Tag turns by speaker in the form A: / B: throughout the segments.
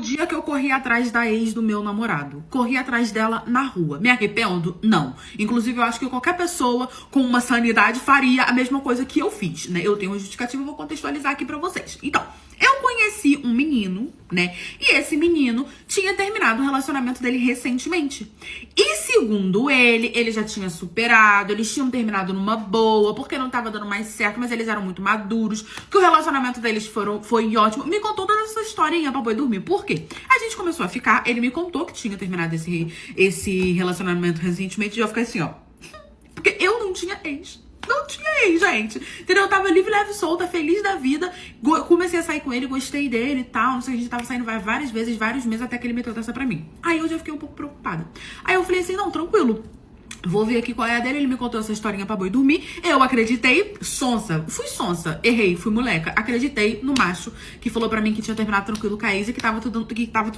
A: dia que eu corri atrás da ex do meu namorado. Corri atrás dela na rua. Me arrependo? Não. Inclusive, eu acho que qualquer pessoa com uma sanidade faria a mesma coisa que eu fiz, né? Eu tenho uma justificativa, eu vou contextualizar aqui pra vocês. Então, eu conheci um menino, né? E esse menino tinha terminado o relacionamento dele recentemente. E segundo ele já tinha superado, eles tinham terminado numa boa, porque não tava dando mais certo, mas eles eram muito maduros, que o relacionamento deles foi ótimo. Me contou toda essa historinha pra poder dormir. Por quê? A gente começou a ficar, ele me contou que tinha terminado esse relacionamento recentemente, e eu fiquei assim, ó. Porque eu não tinha ex. Não tinha ex, gente. Entendeu? Eu tava livre, leve, solta, feliz da vida. Comecei a sair com ele, gostei dele e tal. Não sei, a gente tava saindo várias vezes, vários meses, até que ele meteu dessa pra mim. Aí eu já fiquei um pouco preocupada. Aí eu falei assim, não, tranquilo. Vou ver aqui qual é a dele. Ele me contou essa historinha pra boi dormir. Eu acreditei, sonsa. Fui sonsa. Errei, fui moleca. Acreditei no macho que falou pra mim que tinha terminado tranquilo com a ex e que tava tudo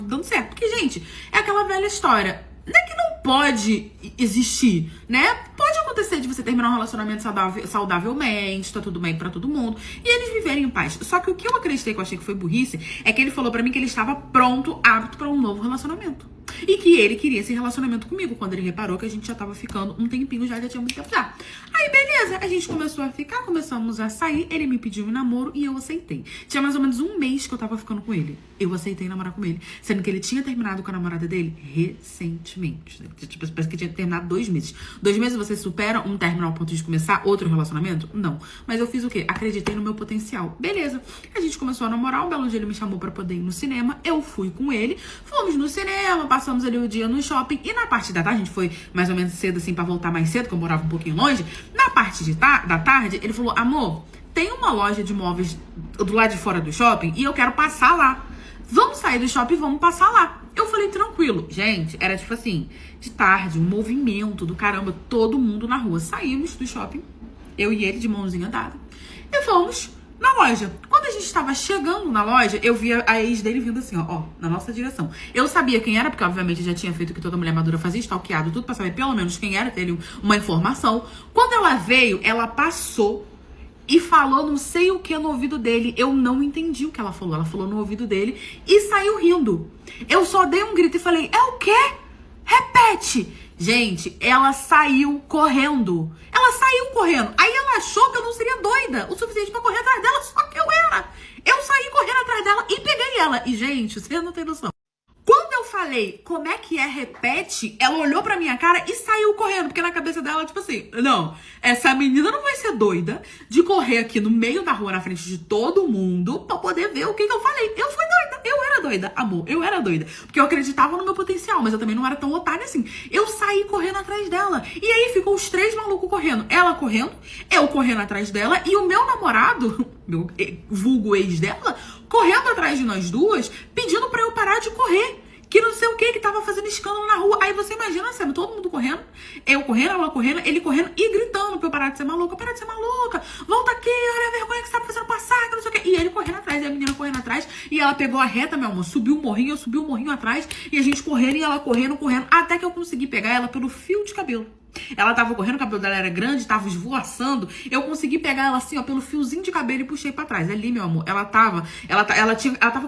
A: dando certo. Porque, gente, é aquela velha história. Não é que não pode existir, né? Pode acontecer de você terminar um relacionamento saudavelmente, tá tudo bem pra todo mundo, e eles viverem em paz. Só que o que eu acreditei, que eu achei que foi burrice, é que ele falou pra mim que ele estava pronto, apto pra um novo relacionamento. E que ele queria esse relacionamento comigo, quando ele reparou que a gente já tava ficando um tempinho, já tinha muito tempo já. Aí, beleza, a gente começou a ficar, começamos a sair, ele me pediu um namoro e eu aceitei. Tinha mais ou menos um mês que eu tava ficando com ele. Eu aceitei namorar com ele, sendo que ele tinha terminado com a namorada dele recentemente. Tipo, parece que tinha terminado 2 meses. 2 meses você supera um término ao ponto de começar outro relacionamento? Não. Mas eu fiz o quê? Acreditei no meu potencial. Beleza. A gente começou a namorar, um belo dia ele me chamou pra poder ir no cinema, eu fui com ele, fomos no cinema, passamos ali o dia no shopping, e na parte da tarde, a gente foi mais ou menos cedo assim pra voltar mais cedo, que eu morava um pouquinho longe. Na parte da tarde, ele falou, amor, tem uma loja de móveis do lado de fora do shopping e eu quero passar lá. Vamos sair do shopping e vamos passar lá. Eu falei, tranquilo. Gente, era tipo assim, de tarde, um movimento do caramba, todo mundo na rua. Saímos do shopping, eu e ele de mãozinha dada, e fomos na loja. Quando a gente estava chegando na loja, eu vi a ex dele vindo assim, ó, na nossa direção. Eu sabia quem era, porque obviamente já tinha feito o que toda mulher madura fazia, stalkeado tudo pra saber pelo menos quem era, ter ali uma informação. Quando ela veio, ela passou e falou não sei o que no ouvido dele. Eu não entendi o que ela falou. Ela falou no ouvido dele e saiu rindo. Eu só dei um grito e falei, é o quê? Repete. Gente, ela saiu correndo. Ela saiu correndo. Aí ela achou que eu não seria doida o suficiente pra correr atrás dela, só que eu era. Eu saí correndo atrás dela e peguei ela. E, gente, você não tem noção. Quando eu falei, como é que é, repete, ela olhou pra minha cara e saiu correndo, porque na cabeça dela, tipo assim, não, essa menina não vai ser doida de correr aqui no meio da rua, na frente de todo mundo, pra poder ver o que eu falei. Eu fui doida, eu era doida, amor, eu era doida, porque eu acreditava no meu potencial, mas eu também não era tão otária assim. Eu saí correndo atrás dela, e aí ficou os 3 malucos correndo, ela correndo, eu correndo atrás dela, e o meu namorado, meu vulgo ex dela, correndo atrás de nós duas, pedindo pra eu parar de correr. Que não sei o que tava fazendo escândalo na rua. Aí você imagina, sabe, todo mundo correndo. Eu correndo, ela correndo, ele correndo e gritando pra eu parar de ser maluca. Parar de ser maluca. Volta aqui, olha a vergonha que você tá fazendo passar, que não sei o que. E ele correndo atrás, e a menina correndo atrás. E ela pegou a reta, meu amor, subiu o morrinho, eu subi o morrinho atrás. E a gente correndo, e ela correndo. Até que eu consegui pegar ela pelo fio de cabelo. Ela tava correndo, o cabelo dela era grande, tava esvoaçando. Eu consegui pegar ela assim, ó, pelo fiozinho de cabelo e puxei pra trás. Ali, meu amor, ela tava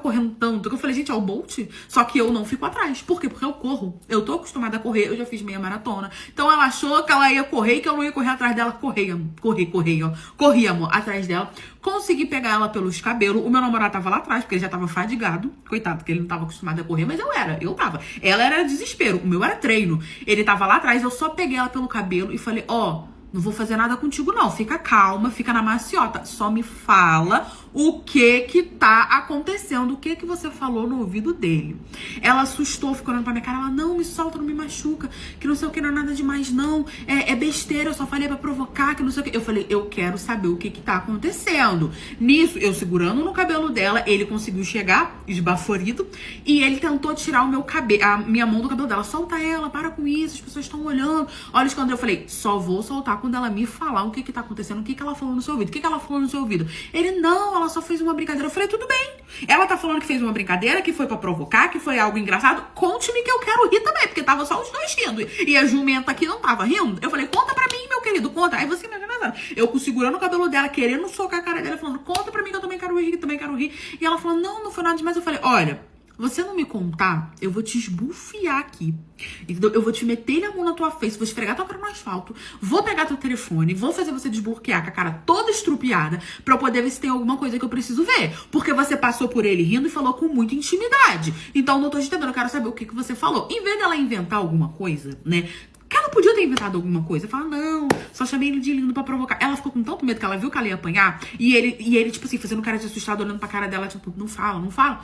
A: correndo tanto que eu falei, gente, é o Bolt? Só que eu não fico atrás. Por quê? Porque eu corro. Eu tô acostumada a correr, eu já fiz meia maratona. Então ela achou que ela ia correr e que eu não ia correr atrás dela. Corri, amor, atrás dela. Consegui pegar ela pelos cabelos. O meu namorado tava lá atrás, porque ele já tava fadigado. Coitado, porque ele não tava acostumado a correr, mas eu tava. Ela era desespero, o meu era treino. Ele tava lá atrás, eu só peguei ela pelo cabelo e falei, ó, não vou fazer nada contigo não, fica calma, fica na maciota, só me fala o que tá acontecendo, o que você falou no ouvido dele. Ela assustou, ficou olhando pra minha cara, ela, não, me solta, não me machuca, que não sei o que, não é nada demais não, é besteira, eu só falei pra provocar, que não sei o que. Eu falei, eu quero saber o que tá acontecendo. Nisso, eu segurando no cabelo dela, ele conseguiu chegar, esbaforido, e ele tentou tirar o meu cabelo, a minha mão do cabelo dela, solta ela, para com isso, as pessoas estão olhando. Olha isso, quando eu falei, só vou soltar quando ela me falar o que tá acontecendo, o que ela falou no seu ouvido, o que ela falou no seu ouvido. Ele, não, ela só fez uma brincadeira. Eu falei, tudo bem. Ela tá falando que fez uma brincadeira, que foi pra provocar, que foi algo engraçado. Conte-me que eu quero rir também, porque tava só os dois rindo. E a jumenta aqui não tava rindo. Eu falei, conta pra mim, meu querido, conta. Aí você imagina, eu segurando o cabelo dela, querendo socar a cara dela, falando, conta pra mim que eu também quero rir, também quero rir. E ela falou, não foi nada demais. Eu falei, olha, Você não me contar, eu vou te esbufiar aqui. Entendeu? Eu vou te meter a mão na tua face, vou esfregar tua cara no asfalto, vou pegar teu telefone, vou fazer você desbloquear com a cara toda estrupiada pra eu poder ver se tem alguma coisa que eu preciso ver. Porque você passou por ele rindo e falou com muita intimidade. Então não tô te entendendo, eu quero saber o que você falou. Em vez dela inventar alguma coisa, né? Que ela podia ter inventado alguma coisa. Fala, não, só chamei ele de lindo pra provocar. Ela ficou com tanto medo que ela viu que ela ia apanhar. E ele tipo assim, fazendo cara de assustado, olhando pra cara dela, tipo, não fala, não fala.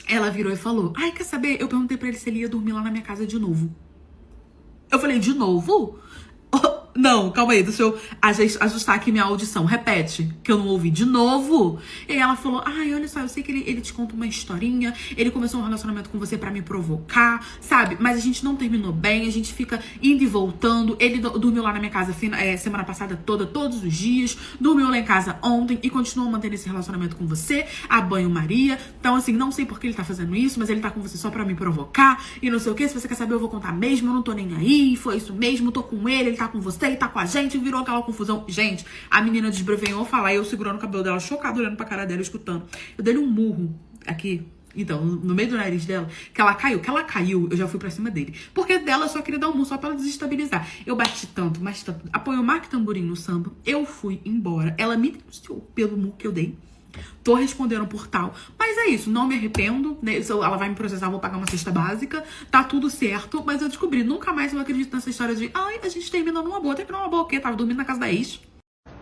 A: Ela virou e falou, ai, quer saber? Eu perguntei pra ele se ele ia dormir lá na minha casa de novo. Eu falei, de novo? Não, calma aí, deixa eu ajustar aqui minha audição. Repete, que eu não ouvi. De novo? E aí ela falou, ai, olha só, eu sei que ele te conta uma historinha, ele começou um relacionamento com você pra me provocar, sabe? Mas a gente não terminou bem, a gente fica indo e voltando. Ele dormiu lá na minha casa semana passada toda, todos os dias. Dormiu lá em casa ontem e continuou mantendo esse relacionamento com você, a banho-maria. Então, assim, não sei por que ele tá fazendo isso, mas ele tá com você só pra me provocar e não sei o que. Se você quer saber, eu vou contar mesmo, eu não tô nem aí, foi isso mesmo, tô com ele tá com você. E tá com a gente, virou aquela confusão. Gente, a menina desbrevenhou falar e eu segurando o cabelo dela, chocada, olhando pra cara dela, escutando. Eu dei um murro aqui, então, no meio do nariz dela, que ela caiu, eu já fui pra cima dele. Porque dela eu só queria dar um murro, só pra ela desestabilizar. Eu bati tanto, mas tanto. Apoiou o Mark Tamborim no samba, eu fui embora. Ela me denunciou pelo murro que eu dei. Tô respondendo por tal. Mas é isso, não me arrependo, né? Ela vai me processar, vou pagar uma cesta básica. Tá tudo certo. Mas eu descobri, nunca mais eu acredito nessa história de ai, a gente terminou numa boa. Terminou numa boa o quê? Tava dormindo na casa da ex.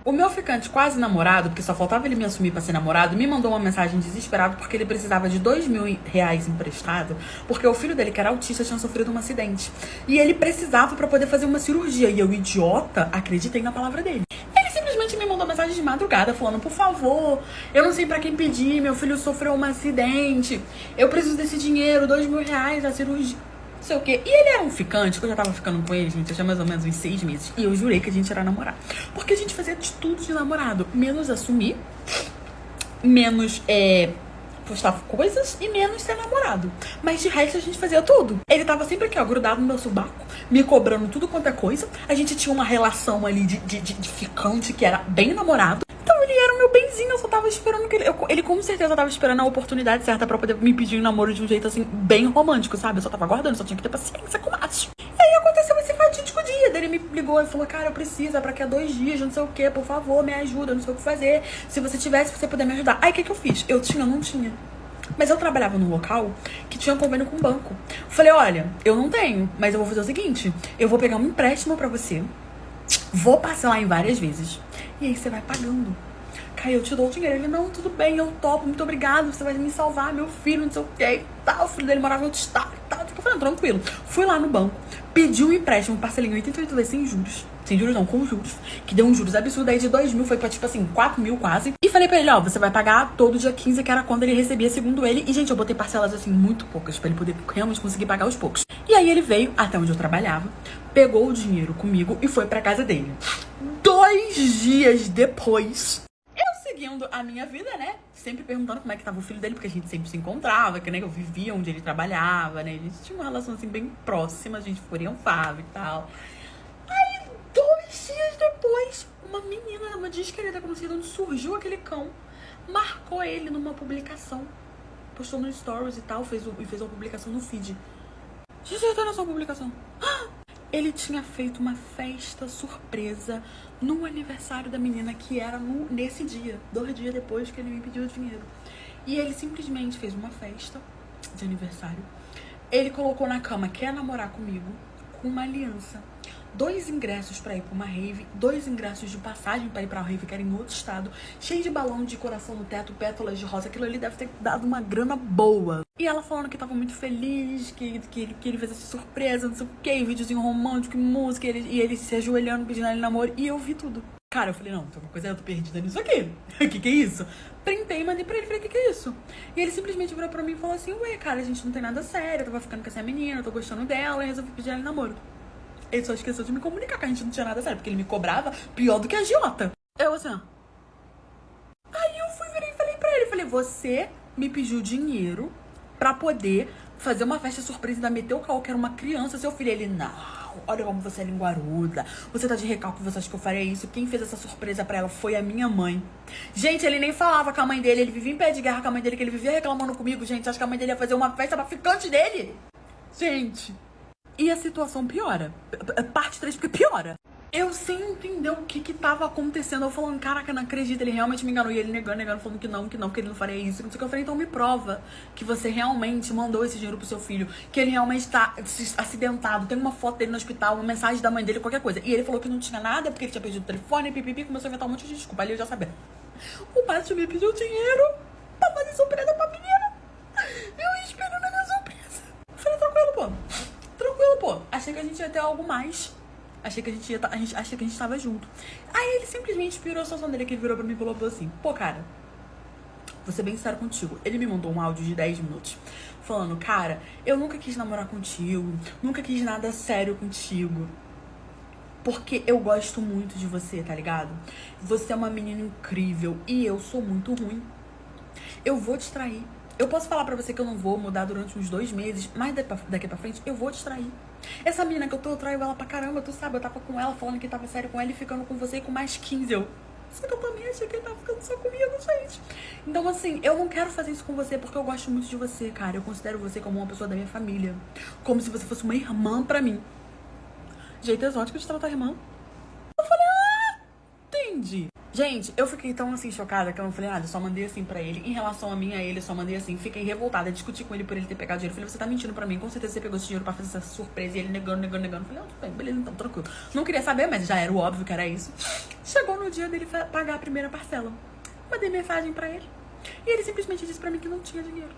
A: O meu ficante quase namorado, porque só faltava ele me assumir pra ser namorado, me mandou uma mensagem desesperado porque ele precisava de R$2.000 emprestado, porque o filho dele, que era autista, tinha sofrido um acidente. E ele precisava pra poder fazer uma cirurgia. E eu, idiota, acreditei na palavra dele. Simplesmente me mandou mensagem de madrugada falando, por favor, eu não sei pra quem pedir, meu filho sofreu um acidente, eu preciso desse dinheiro, R$2.000 da cirurgia, não sei o quê. E ele era um ficante, que eu já tava ficando com ele, gente, eu tinha mais ou menos uns 6 meses, e eu jurei que a gente era namorado. Porque a gente fazia de tudo de namorado, menos assumir, menos, postar coisas e menos ser namorado. Mas de resto a gente fazia tudo. Ele tava sempre aqui, ó, grudado no meu subaco, me cobrando tudo quanto é coisa. A gente tinha uma relação ali de ficante que era bem namorado. Então ele era o meu benzinho, eu só tava esperando que ele com certeza tava esperando a oportunidade certa pra poder me pedir um namoro de um jeito assim, bem romântico, sabe? Eu só tava aguardando, só tinha que ter paciência com o macho. E aí aconteceu esse fatídico dia. Daí ele me ligou e falou, cara, eu preciso, é pra que 2 dias, não sei o que, por favor, me ajuda, eu não sei o que fazer. Se você tivesse, você puder me ajudar. Aí o que eu fiz? Eu não tinha. Mas eu trabalhava num local que tinha um convênio com o banco. Falei, olha, eu não tenho, mas eu vou fazer o seguinte, eu vou pegar um empréstimo pra você, vou parcelar em várias vezes, e aí você vai pagando. Caio, eu te dou o dinheiro. Ele, não, tudo bem, eu topo, muito obrigado, você vai me salvar, meu filho, não sei o que e tal. O filho dele morava em outro estado e tal. Eu falei, tranquilo. Fui lá no banco, pedi um empréstimo, parcelei em 88 vezes sem juros. Sem juros não, com juros. Que deu um juros absurdo, aí de 2.000 foi pra, tipo assim, 4.000 quase. E falei pra ele, ó, você vai pagar todo dia 15, que era quando ele recebia, segundo ele. E, gente, eu botei parcelas, assim, muito poucas, pra ele poder realmente conseguir pagar os poucos. E aí ele veio até onde eu trabalhava, pegou o dinheiro comigo e foi pra casa dele. 2 dias depois, eu seguindo a minha vida, né? Sempre perguntando como é que tava o filho dele, porque a gente sempre se encontrava, que, né, eu vivia onde ele trabalhava, né? A gente tinha uma relação, assim, bem próxima, a gente furianfava e tal. Aí, 2 dias depois, uma menina, uma desquerida conhecida, onde surgiu aquele cão, marcou ele numa publicação. Postou no Stories e tal, fez uma publicação no feed. Gente, eu tô na sua publicação. Ele tinha feito uma festa surpresa no aniversário da menina, que era nesse dia, 2 dias depois que ele me pediu o dinheiro. E ele simplesmente fez uma festa de aniversário. Ele colocou na cama, quer namorar comigo, com uma aliança. 2 ingressos pra ir pra uma rave, 2 ingressos de passagem pra ir pra uma rave que era em outro estado, cheio de balão de coração no teto, pétalas de rosa. Aquilo ali deve ter dado uma grana boa. E ela falando que tava muito feliz, que ele fez essa surpresa, não sei o que, videozinho romântico, música, e ele se ajoelhando, pedindo ele namoro, e eu vi tudo. Cara, eu falei, não, tem uma coisa, eu tô perdida nisso aqui. Que é isso? Printei e mandei pra ele, falei, que é isso? E ele simplesmente virou pra mim e falou assim, ué, cara, a gente não tem nada sério, eu tava ficando com essa menina, eu tô gostando dela, e resolvi pedir ela namoro. Ele só esqueceu de me comunicar, que a gente não tinha nada sério, porque ele me cobrava pior do que a agiota. Eu assim, ó. Aí eu virei e falei pra ele, falei, você me pediu dinheiro pra poder fazer uma festa surpresa e ainda meter o caô que era uma criança, seu filho. Ele, não, olha como você é linguaruda. Você tá de recalque, você acha que eu faria isso? Quem fez essa surpresa pra ela foi a minha mãe. Gente, ele nem falava com a mãe dele. Ele vivia em pé de guerra com a mãe dele, que ele vivia reclamando comigo, gente. Acho que a mãe dele ia fazer uma festa pra ficante dele. Gente. E a situação piora. Parte 3, porque piora. Eu sem entender o que tava acontecendo. Eu falando, caraca, não acredito, ele realmente me enganou. E ele negando, falando que não, que ele não faria isso. Não sei o que. Eu falei, então me prova que você realmente mandou esse dinheiro pro seu filho. Que ele realmente tá acidentado. Tem uma foto dele no hospital, uma mensagem da mãe dele, qualquer coisa. E ele falou que não tinha nada, porque ele tinha perdido o telefone, pipipi, começou a inventar um monte de desculpa. Ali eu já sabia. O Márcio me pediu dinheiro pra fazer surpresa pra menina. Eu esperando a minha surpresa. Eu falei, tranquilo, pô. Tranquilo, pô. Achei que a gente ia ter algo mais. Achei que a gente tava junto. Aí ele simplesmente pirou a situação dele, que ele virou pra mim e falou assim, pô, cara, vou ser bem sincero contigo. Ele me mandou um áudio de 10 minutos falando, cara, eu nunca quis namorar contigo, nunca quis nada sério contigo, porque eu gosto muito de você, tá ligado? Você é uma menina incrível e eu sou muito ruim. Eu vou te trair. Eu posso falar pra você que eu não vou mudar durante uns 2 meses, mas daqui pra frente eu vou te trair. Essa menina que eu traio ela pra caramba, tu sabe, eu tava com ela, falando que tava sério com ela e ficando com você e com mais 15, Só que eu também achei que ele tava ficando só comigo, gente. Então, assim, eu não quero fazer isso com você porque eu gosto muito de você, cara. Eu considero você como uma pessoa da minha família. Como se você fosse uma irmã pra mim. Jeito exótico de tratar a irmã. Eu falei, entendi. Gente, eu fiquei tão assim chocada que eu não falei nada, eu só mandei assim pra ele. Em relação a mim, a ele, eu só mandei assim. Fiquei revoltada, discuti com ele por ele ter pegado dinheiro. Falei, você tá mentindo pra mim, com certeza você pegou esse dinheiro pra fazer essa surpresa. E ele negando. Falei, tudo bem, beleza, então, tranquilo. Não queria saber, mas já era o óbvio que era isso. Chegou no dia dele pagar a primeira parcela. Mandei mensagem pra ele. E ele simplesmente disse pra mim que não tinha dinheiro.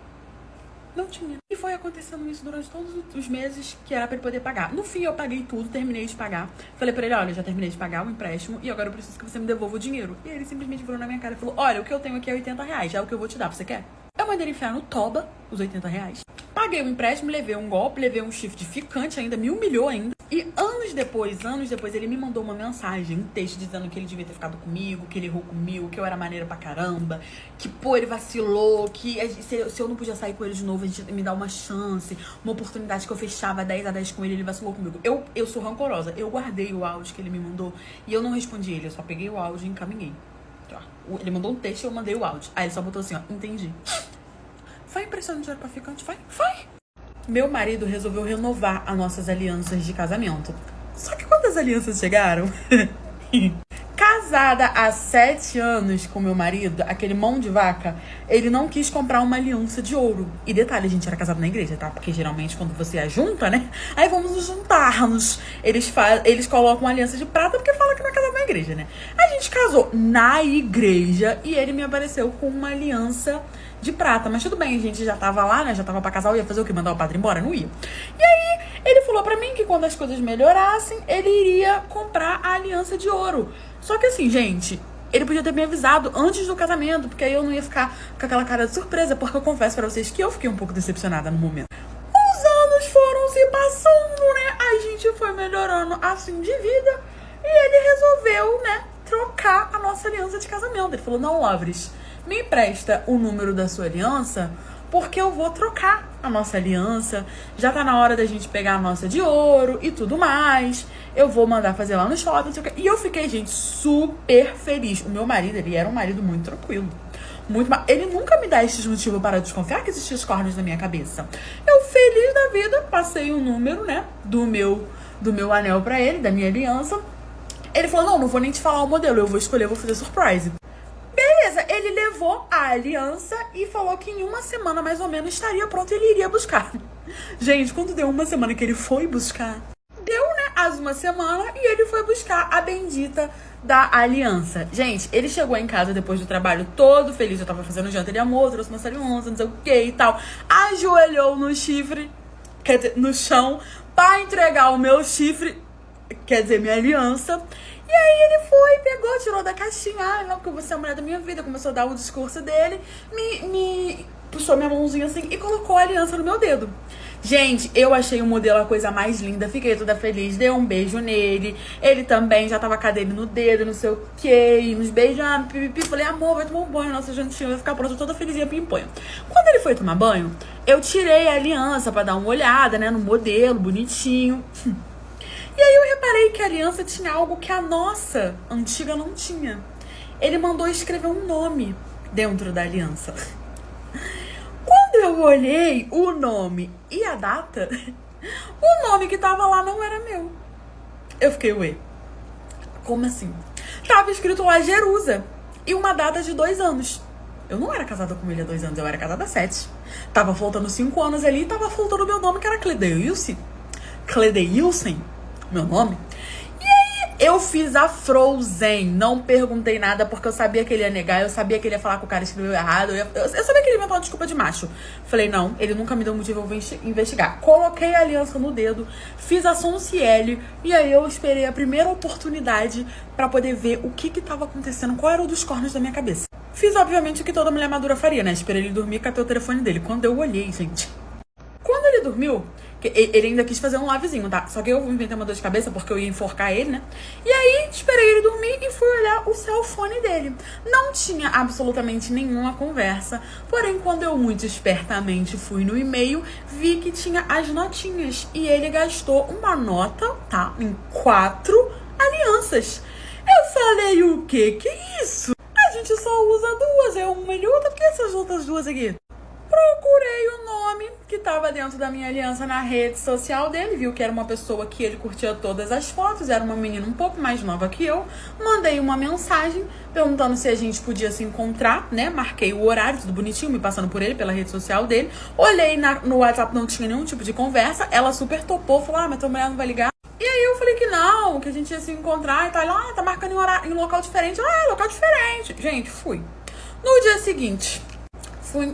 A: Não tinha. E foi acontecendo isso durante todos os meses que era pra ele poder pagar. No fim, eu paguei tudo, terminei de pagar. Falei pra ele, olha, já terminei de pagar o empréstimo e agora eu preciso que você me devolva o dinheiro. E ele simplesmente virou na minha cara e falou, olha, o que eu tenho aqui é R$80, já é o que eu vou te dar, você quer? Eu mandei ele enfiar no toba os R$80. Paguei o empréstimo, levei um golpe, levei um chifre de ficante ainda, me humilhou ainda. E anos depois, ele me mandou uma mensagem, um texto dizendo que ele devia ter ficado comigo, que ele errou comigo, que eu era maneira pra caramba, que, pô, ele vacilou, que se eu não podia sair com ele de novo, a gente me dá uma chance, uma oportunidade que eu fechava 10-10 com ele vacilou comigo. Eu sou rancorosa, eu guardei o áudio que ele me mandou e eu não respondi ele, eu só peguei o áudio e encaminhei. Ele mandou um texto e eu mandei o áudio. Aí ele só botou assim, ó, entendi. Vai emprestando dinheiro pra ficante? Vai! Meu marido resolveu renovar as nossas alianças de casamento. Só que quando as alianças chegaram... Casada há 7 anos com meu marido, aquele mão de vaca, ele não quis comprar uma aliança de ouro. E detalhe, a gente era casado na igreja, tá? Porque geralmente quando você é junta, né? Aí vamos nos juntar-nos. Eles colocam uma aliança de prata porque fala que não é casado na igreja, né? A gente casou na igreja e ele me apareceu com uma aliança de prata. Mas tudo bem, a gente já tava lá, né? Já tava pra casar, eu ia fazer o quê? Mandar o padre embora? Não ia. E aí, ele falou pra mim que quando as coisas melhorassem, ele iria comprar a aliança de ouro. Só que assim, gente, ele podia ter me avisado antes do casamento, porque aí eu não ia ficar com aquela cara de surpresa, porque eu confesso pra vocês que eu fiquei um pouco decepcionada no momento. Os anos foram se passando, né? A gente foi melhorando assim de vida e ele resolveu, né, trocar a nossa aliança de casamento. Ele falou, não, Lovres, me empresta o número da sua aliança, porque eu vou trocar a nossa aliança. Já tá na hora da gente pegar a nossa de ouro e tudo mais. Eu vou mandar fazer lá no shopping, não sei o quê. E eu fiquei, gente, super feliz. O meu marido, ele era um marido muito tranquilo. Ele nunca me dá esses motivos para desconfiar que existiam os cornos na minha cabeça. Eu, feliz da vida, passei o número, né, do meu anel pra ele, da minha aliança. Ele falou, não vou nem te falar o modelo, eu vou escolher, eu vou fazer surprise. Beleza, ele levou a aliança e falou que em 1 semana, mais ou menos, estaria pronto e ele iria buscar. Gente, quando deu 1 semana que ele foi buscar, deu, né, as 1 semana e ele foi buscar a bendita da aliança. Gente, ele chegou em casa depois do trabalho todo feliz, eu tava fazendo janta, ele amou, trouxe uma aliança, não sei o que e tal. Ajoelhou no chifre, quer dizer, no chão, pra entregar o meu chifre, quer dizer, minha aliança. E aí ele foi, pegou, tirou da caixinha, não, porque você é a mulher da minha vida, começou a dar o discurso dele, me puxou minha mãozinha assim e colocou a aliança no meu dedo. Gente, eu achei o modelo a coisa mais linda, fiquei toda feliz, dei um beijo nele. Ele também já tava com a dele no dedo, não sei o que, e nos beijando, pipipi. Falei, amor, vai tomar um banho, nossa juntinha, vai ficar pronta toda felizinha, pimpolha. Quando ele foi tomar banho, eu tirei a aliança pra dar uma olhada, né, no modelo, bonitinho. E aí eu reparei que a aliança tinha algo que a nossa antiga não tinha. Ele mandou escrever um nome dentro da aliança. Quando eu olhei o nome e a data, o nome que tava lá não era meu. Eu fiquei, ué, como assim? Tava escrito lá Jerusa e uma data de 2 anos. Eu não era casada com ele há 2 anos, eu era casada há 7. Tava faltando 5 anos ali e tava faltando o meu nome, que era Cledeilson. Cledeilson, meu nome. Eu fiz a Frozen, não perguntei nada porque eu sabia que ele ia negar, eu sabia que ele ia falar que o cara escreveu errado, eu sabia que ele ia inventar uma desculpa de macho. Falei, não, ele nunca me deu motivo, eu vou investigar. Coloquei a aliança no dedo, fiz a Sonciele e aí eu esperei a primeira oportunidade pra poder ver o que tava acontecendo, qual era o dos cornos da minha cabeça. Fiz, obviamente, o que toda mulher madura faria, né? Esperei ele dormir e catei o telefone dele. Quando eu olhei, gente... Quando ele dormiu, ele ainda quis fazer um livezinho, tá? Só que eu inventei uma dor de cabeça porque eu ia enforcar ele, né? E aí, esperei ele dormir e fui olhar o cellphone dele. Não tinha absolutamente nenhuma conversa. Porém, quando eu muito espertamente fui no e-mail, vi que tinha as notinhas. E ele gastou uma nota, tá? Em 4 alianças. Eu falei, o quê? Que isso? A gente só usa 2, é uma e outra. Por que essas outras 2 aqui? Procurei o nome que tava dentro da minha aliança na rede social dele, viu que era uma pessoa que ele curtia todas as fotos, era uma menina um pouco mais nova que eu. Mandei uma mensagem perguntando se a gente podia se encontrar, né? Marquei o horário, tudo bonitinho, me passando por ele, pela rede social dele. Olhei no WhatsApp, não tinha nenhum tipo de conversa. Ela super topou, falou, mas tua mulher não vai ligar. E aí eu falei que não, que a gente ia se encontrar e tal. Ela, tá marcando em horário, em local diferente. Local diferente. Gente, fui. No dia seguinte...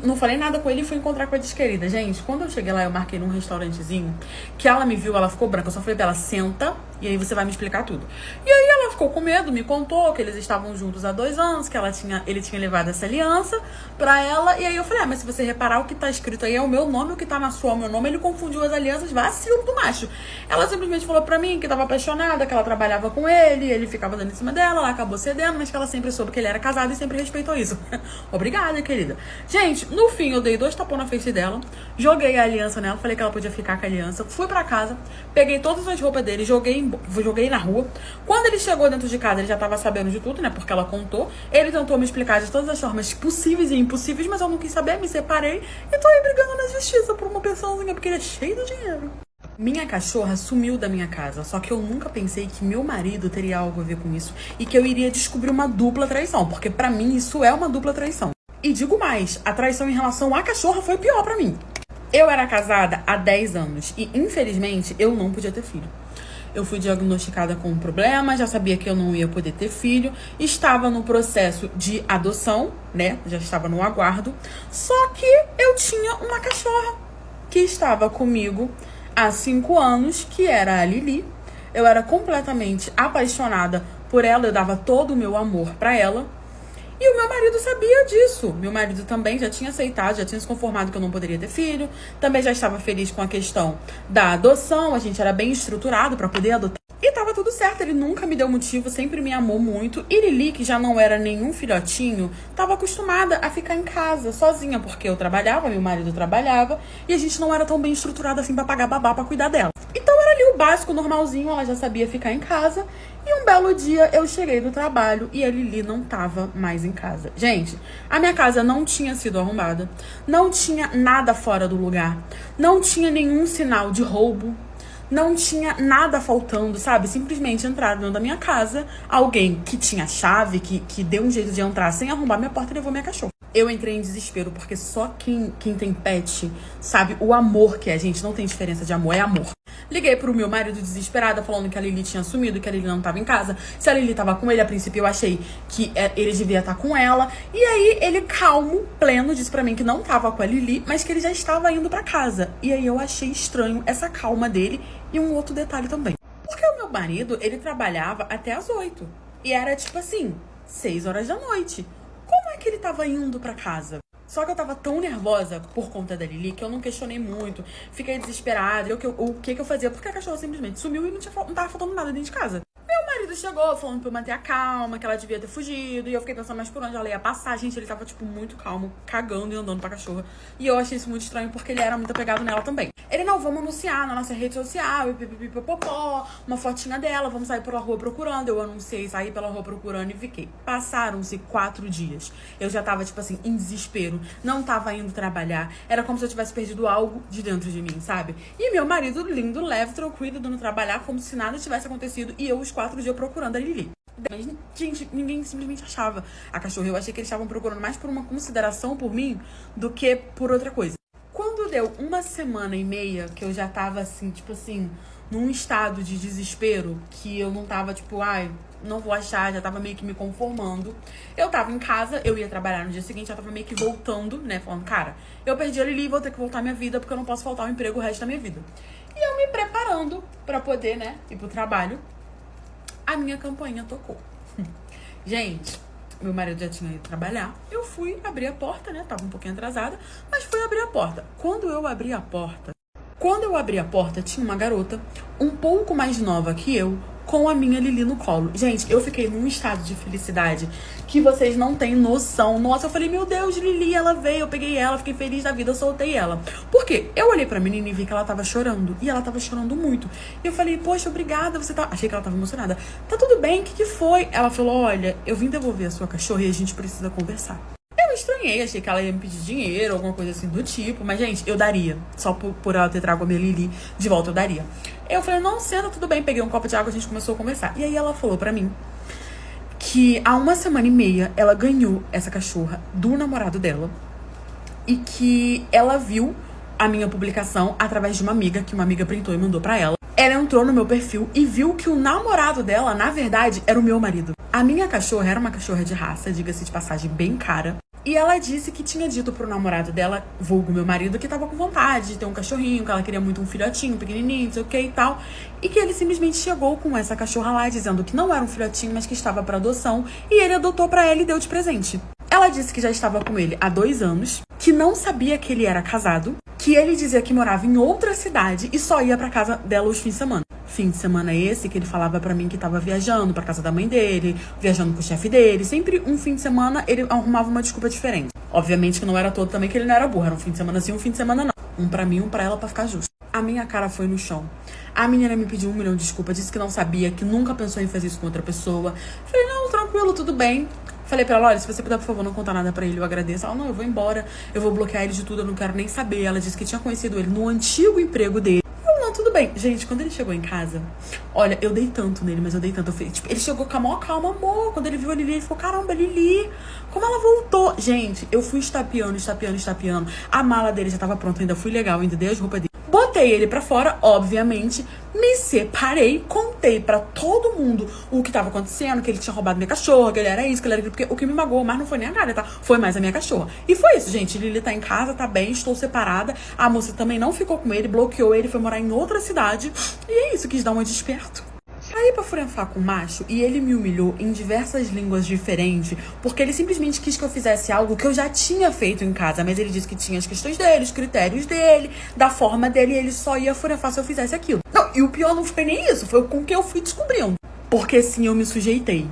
A: não falei nada com ele e fui encontrar com a desquerida. Gente, quando eu cheguei lá, eu marquei num restaurantezinho que ela me viu, ela ficou branca. Eu só falei pra ela, senta e aí você vai me explicar tudo. E aí ela ficou com medo, me contou que eles estavam juntos há 2 anos, que ele tinha levado essa aliança pra ela. E aí eu falei, mas se você reparar, o que tá escrito aí é o meu nome, o que tá na sua é o meu nome. Ele confundiu as alianças, vacilo do macho. Ela simplesmente falou pra mim que tava apaixonada, que ela trabalhava com ele ficava dando em cima dela, ela acabou cedendo, mas que ela sempre soube que ele era casado e sempre respeitou isso. Obrigada, querida. Gente, no fim eu dei 2 tapões na face dela, joguei a aliança nela, falei que ela podia ficar com a aliança, fui pra casa, peguei todas as roupas dele, joguei na rua. Quando ele chegou dentro de casa, ele já tava sabendo de tudo, né, porque ela contou. Ele tentou me explicar de todas as formas possíveis e impossíveis, mas eu não quis saber, me separei e tô aí brigando na justiça por uma pensãozinha, porque ele é cheio de dinheiro. Minha cachorra sumiu da minha casa, só que eu nunca pensei que meu marido teria algo a ver com isso e que eu iria descobrir uma dupla traição, porque pra mim isso é uma dupla traição. E digo mais, a traição em relação à cachorra foi pior pra mim. Eu era casada há 10 anos e, infelizmente, eu não podia ter filho. Eu fui diagnosticada com um problema, já sabia que eu não ia poder ter filho, estava no processo de adoção, né? Já estava no aguardo. Só que eu tinha uma cachorra que estava comigo há 5 anos, que era a Lili. Eu era completamente apaixonada por ela, eu dava todo o meu amor pra ela. E o meu marido sabia disso. Meu marido também já tinha aceitado, já tinha se conformado que eu não poderia ter filho. Também já estava feliz com a questão da adoção. A gente era bem estruturado para poder adotar. E tava tudo certo, ele nunca me deu motivo, sempre me amou muito. E Lili, que já não era nenhum filhotinho, tava acostumada a ficar em casa, sozinha. Porque eu trabalhava, meu marido trabalhava. E a gente não era tão bem estruturado assim pra pagar babá pra cuidar dela. Então era ali o básico, normalzinho, ela já sabia ficar em casa. E um belo dia eu cheguei do trabalho e a Lili não tava mais em casa. Gente, a minha casa não tinha sido arrombada, não tinha nada fora do lugar, não tinha nenhum sinal de roubo, não tinha nada faltando, sabe? Simplesmente entraram dentro da minha casa, alguém que tinha chave, que deu um jeito de entrar sem arrombar minha porta e levou minha cachorra. Eu entrei em desespero, porque só quem tem pet sabe o amor que é, gente. Não tem diferença de amor, é amor. Liguei pro meu marido desesperada, falando que a Lili tinha sumido, que a Lili não tava em casa. Se a Lili tava com ele, a princípio eu achei que ele devia estar com ela. E aí ele, calmo, pleno, disse pra mim que não tava com a Lili, mas que ele já estava indo pra casa. E aí eu achei estranho essa calma dele. E um outro detalhe também. Porque o meu marido, ele trabalhava até às 8. E era tipo assim, 6 horas da noite. Como é que ele tava indo pra casa? Só que eu tava tão nervosa por conta da Lili que eu não questionei muito. Fiquei desesperada. O que eu fazia? Porque a cachorra simplesmente sumiu e não tava faltando nada dentro de casa. Meu marido chegou falando pra eu manter a calma, que ela devia ter fugido. E eu fiquei pensando mais por onde ela ia passar. Gente, ele tava, tipo, muito calmo, cagando e andando pra cachorra. E eu achei isso muito estranho porque ele era muito apegado nela também. Ele, não, vamos anunciar na nossa rede social, e pipipipopopó, uma fotinha dela, vamos sair pela rua procurando. Eu anunciei, saí pela rua procurando e fiquei. Passaram-se 4 dias. Eu já tava, tipo assim, em desespero. Não tava indo trabalhar. Era como se eu tivesse perdido algo de dentro de mim, sabe? E meu marido, lindo, leve, tranquilo, indo trabalhar, como se nada tivesse acontecido. E eu, os 4 dias, procurando a Lili. Mas, gente, ninguém simplesmente achava a cachorra. Eu achei que eles estavam procurando mais por uma consideração por mim do que por outra coisa. Quando deu 1 semana e meia, que eu já tava assim, tipo assim, num estado de desespero, que eu não tava, tipo, ai, não vou achar, já tava meio que me conformando. Eu tava em casa, eu ia trabalhar no dia seguinte, já tava meio que voltando, né, falando, cara, eu perdi a Lili e vou ter que voltar à minha vida, porque eu não posso faltar ao emprego o resto da minha vida. E eu me preparando pra poder, né, ir pro trabalho, a minha campainha tocou. Gente, meu marido já tinha ido trabalhar. Eu fui abrir a porta, né? Tava um pouquinho atrasada, mas fui abrir a porta. Quando eu abri a porta, tinha uma garota um pouco mais nova que eu, com a minha Lili no colo. Gente, eu fiquei num estado de felicidade que vocês não têm noção. Nossa, eu falei, meu Deus, Lili, ela veio, eu peguei ela, fiquei feliz da vida, eu soltei ela. Por quê? Eu olhei pra menina e vi que ela tava chorando. E ela tava chorando muito. E eu falei, poxa, obrigada, você tá... Achei que ela tava emocionada. Tá tudo bem, o que foi? Ela falou, olha, eu vim devolver a sua cachorra e a gente precisa conversar. Eu estranhei, achei que ela ia me pedir dinheiro, alguma coisa assim do tipo. Mas, gente, eu daria. Só por ela ter trago a minha Lili de volta, eu daria. Eu falei, não, senta, tudo bem. Peguei um copo de água, a gente começou a conversar. E aí ela falou pra mim que há 1 semana e meia ela ganhou essa cachorra do namorado dela. E que ela viu a minha publicação através de uma amiga, que uma amiga printou e mandou pra ela. Ela entrou no meu perfil e viu que o namorado dela, na verdade, era o meu marido. A minha cachorra era uma cachorra de raça, diga-se de passagem, bem cara. E ela disse que tinha dito pro namorado dela, vulgo meu marido, que tava com vontade de ter um cachorrinho, que ela queria muito um filhotinho, pequenininho, não sei o que e tal. E que ele simplesmente chegou com essa cachorra lá, dizendo que não era um filhotinho, mas que estava pra adoção. E ele adotou pra ela e deu de presente. Ela disse que já estava com ele há 2 anos, que não sabia que ele era casado, que ele dizia que morava em outra cidade e só ia pra casa dela os fins de semana. Fim de semana esse que ele falava pra mim que tava viajando pra casa da mãe dele, viajando com o chefe dele. Sempre um fim de semana ele arrumava uma desculpa diferente. Obviamente que não era todo também, que ele não era burro. Era um fim de semana sim, um fim de semana não. Um pra mim, um pra ela, pra ficar justo. A minha cara foi no chão. A menina me pediu 1 milhão de desculpas, disse que não sabia, que nunca pensou em fazer isso com outra pessoa. Falei, não, tranquilo, tudo bem. Falei pra ela, olha, se você puder, por favor, não contar nada pra ele, eu agradeço. Ela, não, eu vou embora, eu vou bloquear ele de tudo, eu não quero nem saber. Ela disse que tinha conhecido ele no antigo emprego dele. Eu, não, tudo bem. Gente, quando ele chegou em casa, olha, eu dei tanto nele, mas eu dei tanto. Tipo, ele chegou com a maior calma, amor. Quando ele viu a Lili, ele ficou, caramba, Lili, como ela voltou. Gente, eu fui estapeando. A mala dele já tava pronta, ainda fui legal, ainda dei as roupas dele. Botei ele pra fora, obviamente, me separei, contei pra todo mundo o que tava acontecendo, que ele tinha roubado minha cachorra, que ele era isso, que ele era aquilo, porque o que me magoou mais não foi nem a cara, tá? Foi mais a minha cachorra. E foi isso, gente, Lili tá em casa, tá bem, estou separada, a moça também não ficou com ele, bloqueou ele, foi morar em outra cidade, e é isso, quis dar uma de esperto. Aí pra furanfar com o macho, e ele me humilhou em diversas línguas diferentes, porque ele simplesmente quis que eu fizesse algo que eu já tinha feito em casa, mas ele disse que tinha as questões dele, os critérios dele, da forma dele, e ele só ia furanfar se eu fizesse aquilo. Não, e o pior não foi nem isso, foi com que eu fui descobrindo. Porque sim, eu me sujeitei.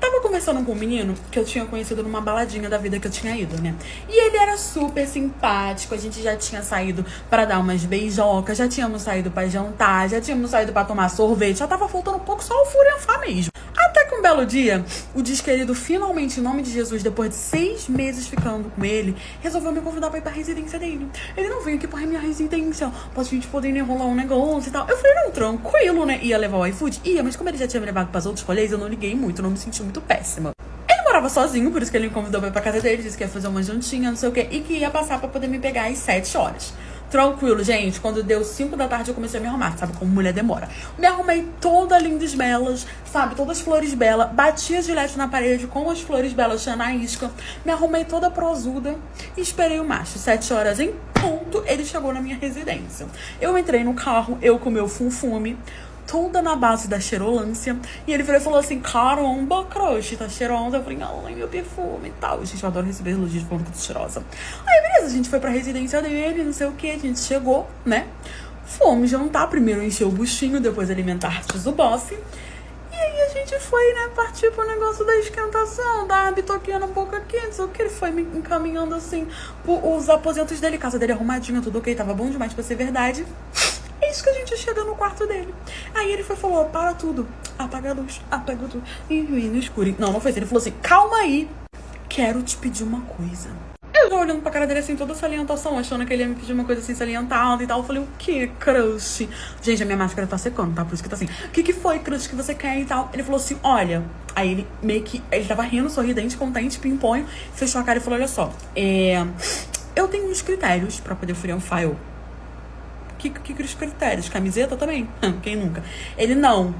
A: Tava conversando com um menino que eu tinha conhecido numa baladinha da vida que eu tinha ido, né? E ele era super simpático, a gente já tinha saído pra dar umas beijocas, já tínhamos saído pra jantar, já tínhamos saído pra tomar sorvete, já tava faltando um pouco só o furanfar mesmo. Até que um belo dia, o desquerido, finalmente, em nome de Jesus, depois de 6 meses ficando com ele, resolveu me convidar pra ir pra residência dele. Ele, não, vem aqui pra minha residência, pra gente poder enrolar um negócio e tal. Eu falei, não, tranquilo, né? Ia levar o iFood? Ia, mas como ele já tinha me levado pras outros rolês, eu não liguei muito, não me senti muito péssima. Ele morava sozinho, por isso que ele me convidou pra ir pra casa dele, disse que ia fazer uma jantinha, não sei o quê, e que ia passar pra poder me pegar às 7 horas. Tranquilo, gente. Quando deu 5 da tarde, eu comecei a me arrumar. Sabe como mulher demora? Me arrumei toda linda e belas, sabe? Todas as flores belas. Bati a gilete na parede com as flores belas, tinha na isca. Me arrumei toda prosuda e esperei o macho. 7 horas em ponto, ele chegou na minha residência. Eu entrei no carro, eu com o meu funfume. toda na base da cheirolância. E ele virou e falou assim, caramba, crush, tá cheirosa. Eu falei, ai, meu perfume e tal. Gente, eu adoro receber elogios falando que eu tô cheirosa. Aí, beleza, a gente foi pra residência dele, não sei o que, a gente chegou, né? Fomos jantar, primeiro encher o buchinho, depois alimentar artes do bofe. E aí a gente foi, né, partir pro negócio da esquentação, da bitoquinha na boca quente, o que ele foi me encaminhando assim, os aposentos dele, casa dele arrumadinha, tudo ok, tava bom demais pra ser verdade. É isso que a gente chega no quarto dele. Aí ele foi e falou, para tudo, apaga a luz, apaga tudo, e no escuro. Não, não foi isso, ele falou assim, calma aí, quero te pedir uma coisa. Eu já olhando pra cara dele assim, toda salientação, achando que ele ia me pedir uma coisa assim, salientada e tal. Eu falei, o que, crush? Gente, a minha máscara tá secando, tá? Por isso que tá assim. O que foi, crush, que você quer e tal? Ele falou assim, olha... Aí ele meio que... Ele tava rindo, sorridente, contente, pimpões. Fechou a cara e falou, olha só. Eu tenho uns critérios pra poder furiar um file. Que critérios? Camiseta também? Quem nunca? Ele, não.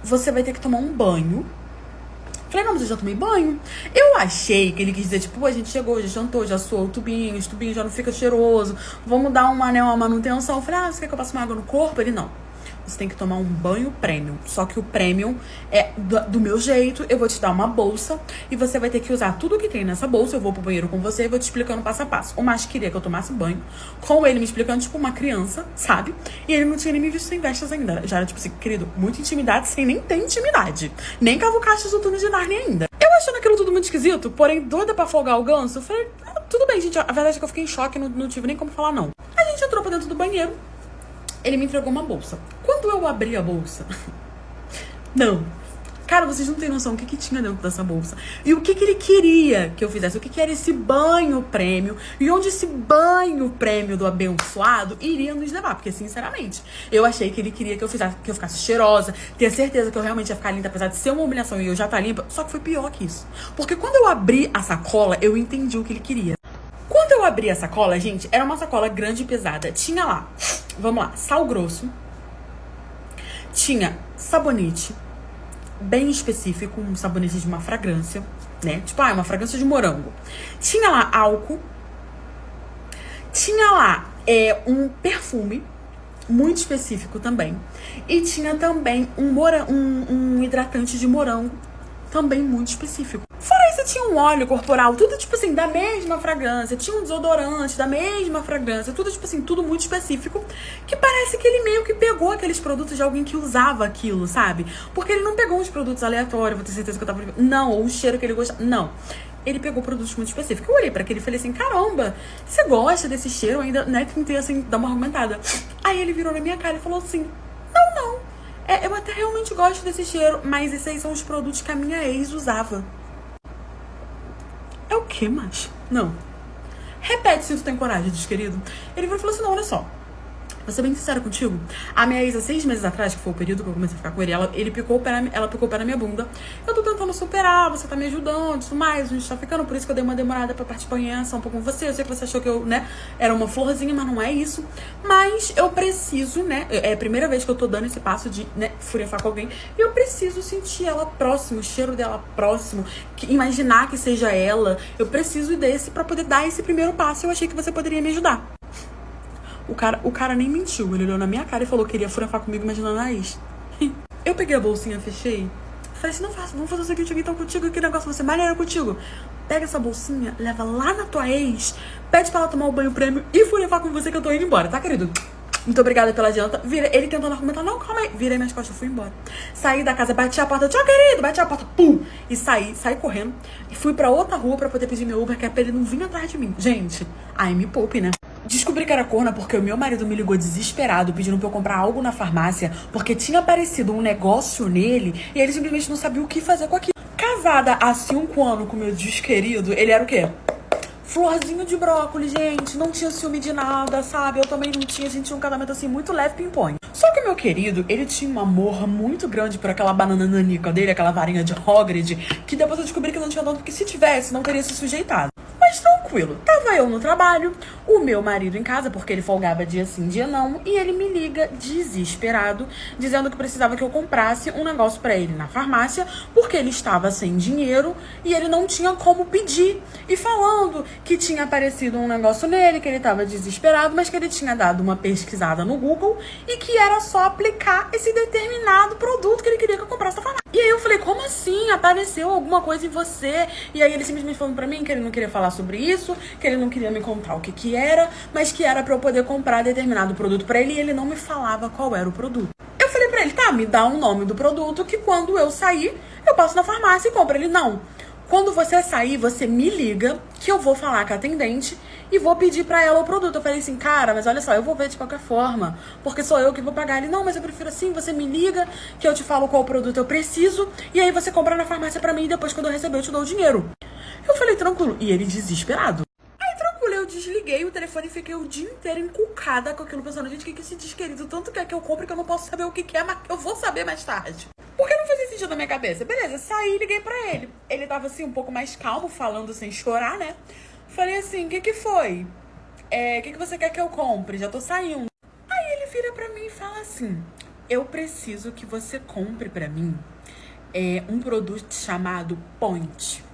A: Você vai ter que tomar um banho. Falei, não, mas eu já tomei banho. Eu achei que ele quis dizer, tipo, a gente chegou, já jantou, já suou o tubinho, os tubinhos já não fica cheiroso, vamos dar uma manutenção. Eu falei, você quer que eu passe uma água no corpo? Ele, não. Você tem que tomar um banho premium. Só que o premium é do meu jeito. Eu vou te dar uma bolsa e você vai ter que usar tudo que tem nessa bolsa. Eu vou pro banheiro com você e vou te explicando passo a passo. O macho queria que eu tomasse banho com ele me explicando, tipo, uma criança, sabe? E ele não tinha nem me visto sem vestes ainda. Já era, tipo assim, querido, muita intimidade sem nem ter intimidade. Nem cavucaste do túnel de Narnia ainda. Eu achando aquilo tudo muito esquisito, porém doida pra folgar o ganso, eu falei, tudo bem, gente. A verdade é que eu fiquei em choque, não tive nem como falar não. A gente entrou pra dentro do banheiro. Ele me entregou uma bolsa. Quando eu abri a bolsa... Não. Cara, vocês não têm noção o que tinha dentro dessa bolsa. E o que ele queria que eu fizesse. O que era esse banho prêmio. E onde esse banho prêmio do abençoado iria nos levar. Porque, sinceramente, eu achei que ele queria que eu ficasse cheirosa. Ter certeza que eu realmente ia ficar linda. Apesar de ser uma humilhação e eu já tá limpa. Só que foi pior que isso. Porque quando eu abri a sacola, eu entendi o que ele queria. Quando eu abri a sacola, gente, era uma sacola grande e pesada. Tinha lá... Vamos lá, sal grosso, tinha sabonete, bem específico, um sabonete de uma fragrância, né? Tipo, uma fragrância de morango. Tinha lá álcool, tinha lá um perfume, muito específico também. E tinha também um hidratante de morango, também muito específico. Fora isso, tinha um óleo corporal, tudo tipo assim, da mesma fragrância. Tinha um desodorante da mesma fragrância, tudo tipo assim, tudo muito específico. Que parece que ele meio que pegou aqueles produtos de alguém que usava aquilo, sabe? Porque ele não pegou uns produtos aleatórios, vou ter certeza que eu tava... Não, ou um cheiro que ele gostava, não. Ele pegou produtos muito específicos. Eu olhei pra aquele e falei assim, caramba, você gosta desse cheiro? Ainda, né, tentei assim, dar uma argumentada. Aí ele virou na minha cara e falou assim, não. Eu até realmente gosto desse cheiro, mas esses aí são os produtos que a minha ex usava. É o que, macho? Não. Repete se tu tem coragem, desquerido. Ele falou assim, não, olha só. Vou ser bem sincera contigo. A minha ex, há 6 meses atrás, que foi o período que eu comecei a ficar com ele, ela picou o pé na minha bunda. Eu tô tentando superar, você tá me ajudando, tudo mais, a gente tá ficando, por isso que eu dei uma demorada pra participar em ação um pouco com você. Eu sei que você achou que eu, né, era uma florzinha, mas não é isso. Mas eu preciso, né, é a primeira vez que eu tô dando esse passo de, né, furiafar com alguém, e eu preciso sentir ela próximo, o cheiro dela próximo, imaginar que seja ela. Eu preciso desse pra poder dar esse primeiro passo. Eu achei que você poderia me ajudar. O cara nem mentiu, ele olhou na minha cara e falou que queria furafar comigo imaginando a ex. Eu peguei a bolsinha, fechei. Falei assim, não faço, vamos fazer o seguinte aqui, então contigo, que negócio vai ser maneiro contigo. Pega essa bolsinha, leva lá na tua ex, pede pra ela tomar o banho prêmio e furafar com você que eu tô indo embora, tá, querido? Muito obrigada pela janta. Ele tentando argumentar, não, calma aí. Virei minhas costas e fui embora. Saí da casa, bati a porta, tchau, querido, bati a porta, pum! E saí correndo. E fui pra outra rua pra poder pedir meu Uber, que é pra ele não vir atrás de mim. Gente, aí me poupe, né? Descobri que era corna porque o meu marido me ligou desesperado, pedindo pra eu comprar algo na farmácia, porque tinha aparecido um negócio nele e ele simplesmente não sabia o que fazer com aquilo. Casada há 5 anos com meu desquerido, ele era o quê? Florzinho de brócolis, gente, não tinha ciúme de nada, sabe? Eu também não tinha, a gente tinha um casamento assim muito leve, pimpões. Só que o meu querido, ele tinha um amor muito grande por aquela banana nanica dele, aquela varinha de Hagrid, que depois eu descobri que não tinha tanto, porque se tivesse, não teria se sujeitado. Mas tranquilo. tranquilo. Tava eu no trabalho, o meu marido em casa, porque ele folgava dia sim, dia não, e ele me liga desesperado, dizendo que precisava que eu comprasse um negócio pra ele na farmácia, porque ele estava sem dinheiro e ele não tinha como pedir. E falando que tinha aparecido um negócio nele, que ele tava desesperado, mas que ele tinha dado uma pesquisada no Google e que era só aplicar esse determinado produto que ele queria que eu comprasse na farmácia. E aí eu falei, como assim? Apareceu alguma coisa em você? E aí ele simplesmente falando pra mim que ele não queria falar sobre isso, que ele não queria me contar o que era, mas que era pra eu poder comprar determinado produto pra ele e ele não me falava qual era o produto. Eu falei pra ele, tá, me dá o nome do produto que quando eu sair, eu passo na farmácia e compro. Ele, não. Quando você sair, você me liga que eu vou falar com a atendente e vou pedir pra ela o produto. Eu falei assim, cara, mas olha só, eu vou ver de qualquer forma, porque sou eu que vou pagar. Ele, não, mas eu prefiro assim, você me liga que eu te falo qual produto eu preciso e aí você compra na farmácia pra mim e depois quando eu receber eu te dou o dinheiro. Eu falei, tranquilo. E ele desesperado. Aí, tranquilo, eu desliguei o telefone e fiquei o dia inteiro encucada com aquilo, pensando, gente, o que esse desquerido tanto quer que eu compre que eu não posso saber o que é, mas eu vou saber mais tarde. Porque não fazia sentido na minha cabeça. Beleza, saí e liguei pra ele. Ele tava assim, um pouco mais calmo, falando sem chorar, né? Falei assim, o que foi? O que você quer que eu compre? Já tô saindo. Aí ele vira pra mim e fala assim, eu preciso que você compre pra mim um produto chamado Point.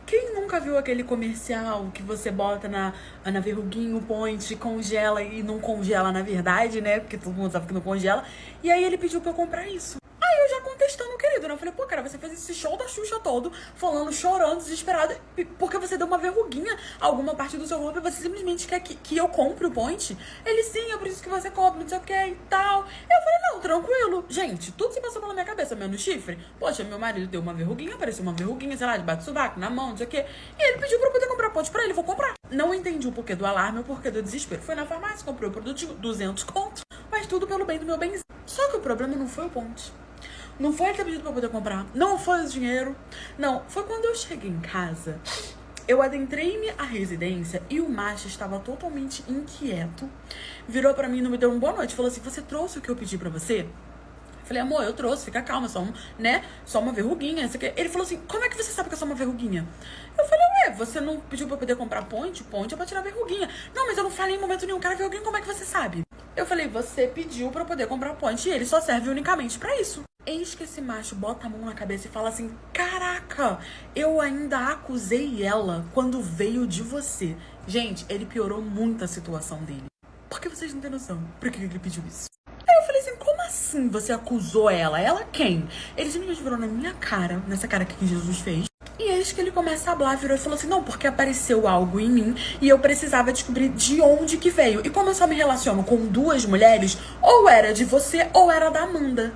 A: Quem nunca viu aquele comercial que você bota na verruguinha o Point, congela e não congela na verdade, né? Porque todo mundo sabe que não congela. E aí ele pediu pra eu comprar isso. Aí eu já contestando o querido, né? Eu falei, pô, cara, você fez esse show da Xuxa todo, falando, chorando, desesperado, porque você deu uma verruguinha a alguma parte do seu corpo e você simplesmente quer que eu compre o Point? Ele, sim, é por isso que você compra, não sei o que e tal. Eu falei, não, tranquilo. Gente, tudo se passou pela minha cabeça, menos chifre. Poxa, meu marido deu uma verruguinha, apareceu uma verruguinha, sei lá, debaixo do sovaco, na mão, não sei o que. E ele pediu pra eu poder comprar Point pra ele, vou comprar. Não entendi o porquê do alarme, o porquê do desespero. Foi na farmácia, comprei o produto de 200 contos, mas tudo pelo bem do meu benzinho. Só que o problema não foi o Point. Não foi ele ter pedido pra eu poder comprar. Não foi o dinheiro. Não, foi quando eu cheguei em casa. Eu adentrei-me à residência e o macho estava totalmente inquieto. Virou pra mim e não me deu uma boa noite. Falou assim, você trouxe o que eu pedi pra você? Falei, amor, eu trouxe, fica calma, só uma verruguinha. Isso aqui. Ele falou assim, como é que você sabe que é só uma verruguinha? Eu falei, ué, você não pediu pra eu poder comprar Point? Point é pra tirar verruguinha. Não, mas eu não falei em momento nenhum, cara, verruguinha, como é que você sabe? Eu falei, você pediu pra eu poder comprar Point e ele só serve unicamente pra isso. Eis que esse macho bota a mão na cabeça e fala assim, caraca, eu ainda acusei ela quando veio de você. Gente, ele piorou muito a situação dele. Porque vocês não têm noção por que ele pediu isso. Aí eu falei assim, como assim você acusou ela? Ela quem? Ele simplesmente virou na minha cara, nessa cara que Jesus fez. E eis que ele começa a falar, virou e falou assim, não, porque apareceu algo em mim e eu precisava descobrir de onde que veio. E como eu só me relaciono com duas mulheres, ou era de você ou era da Amanda.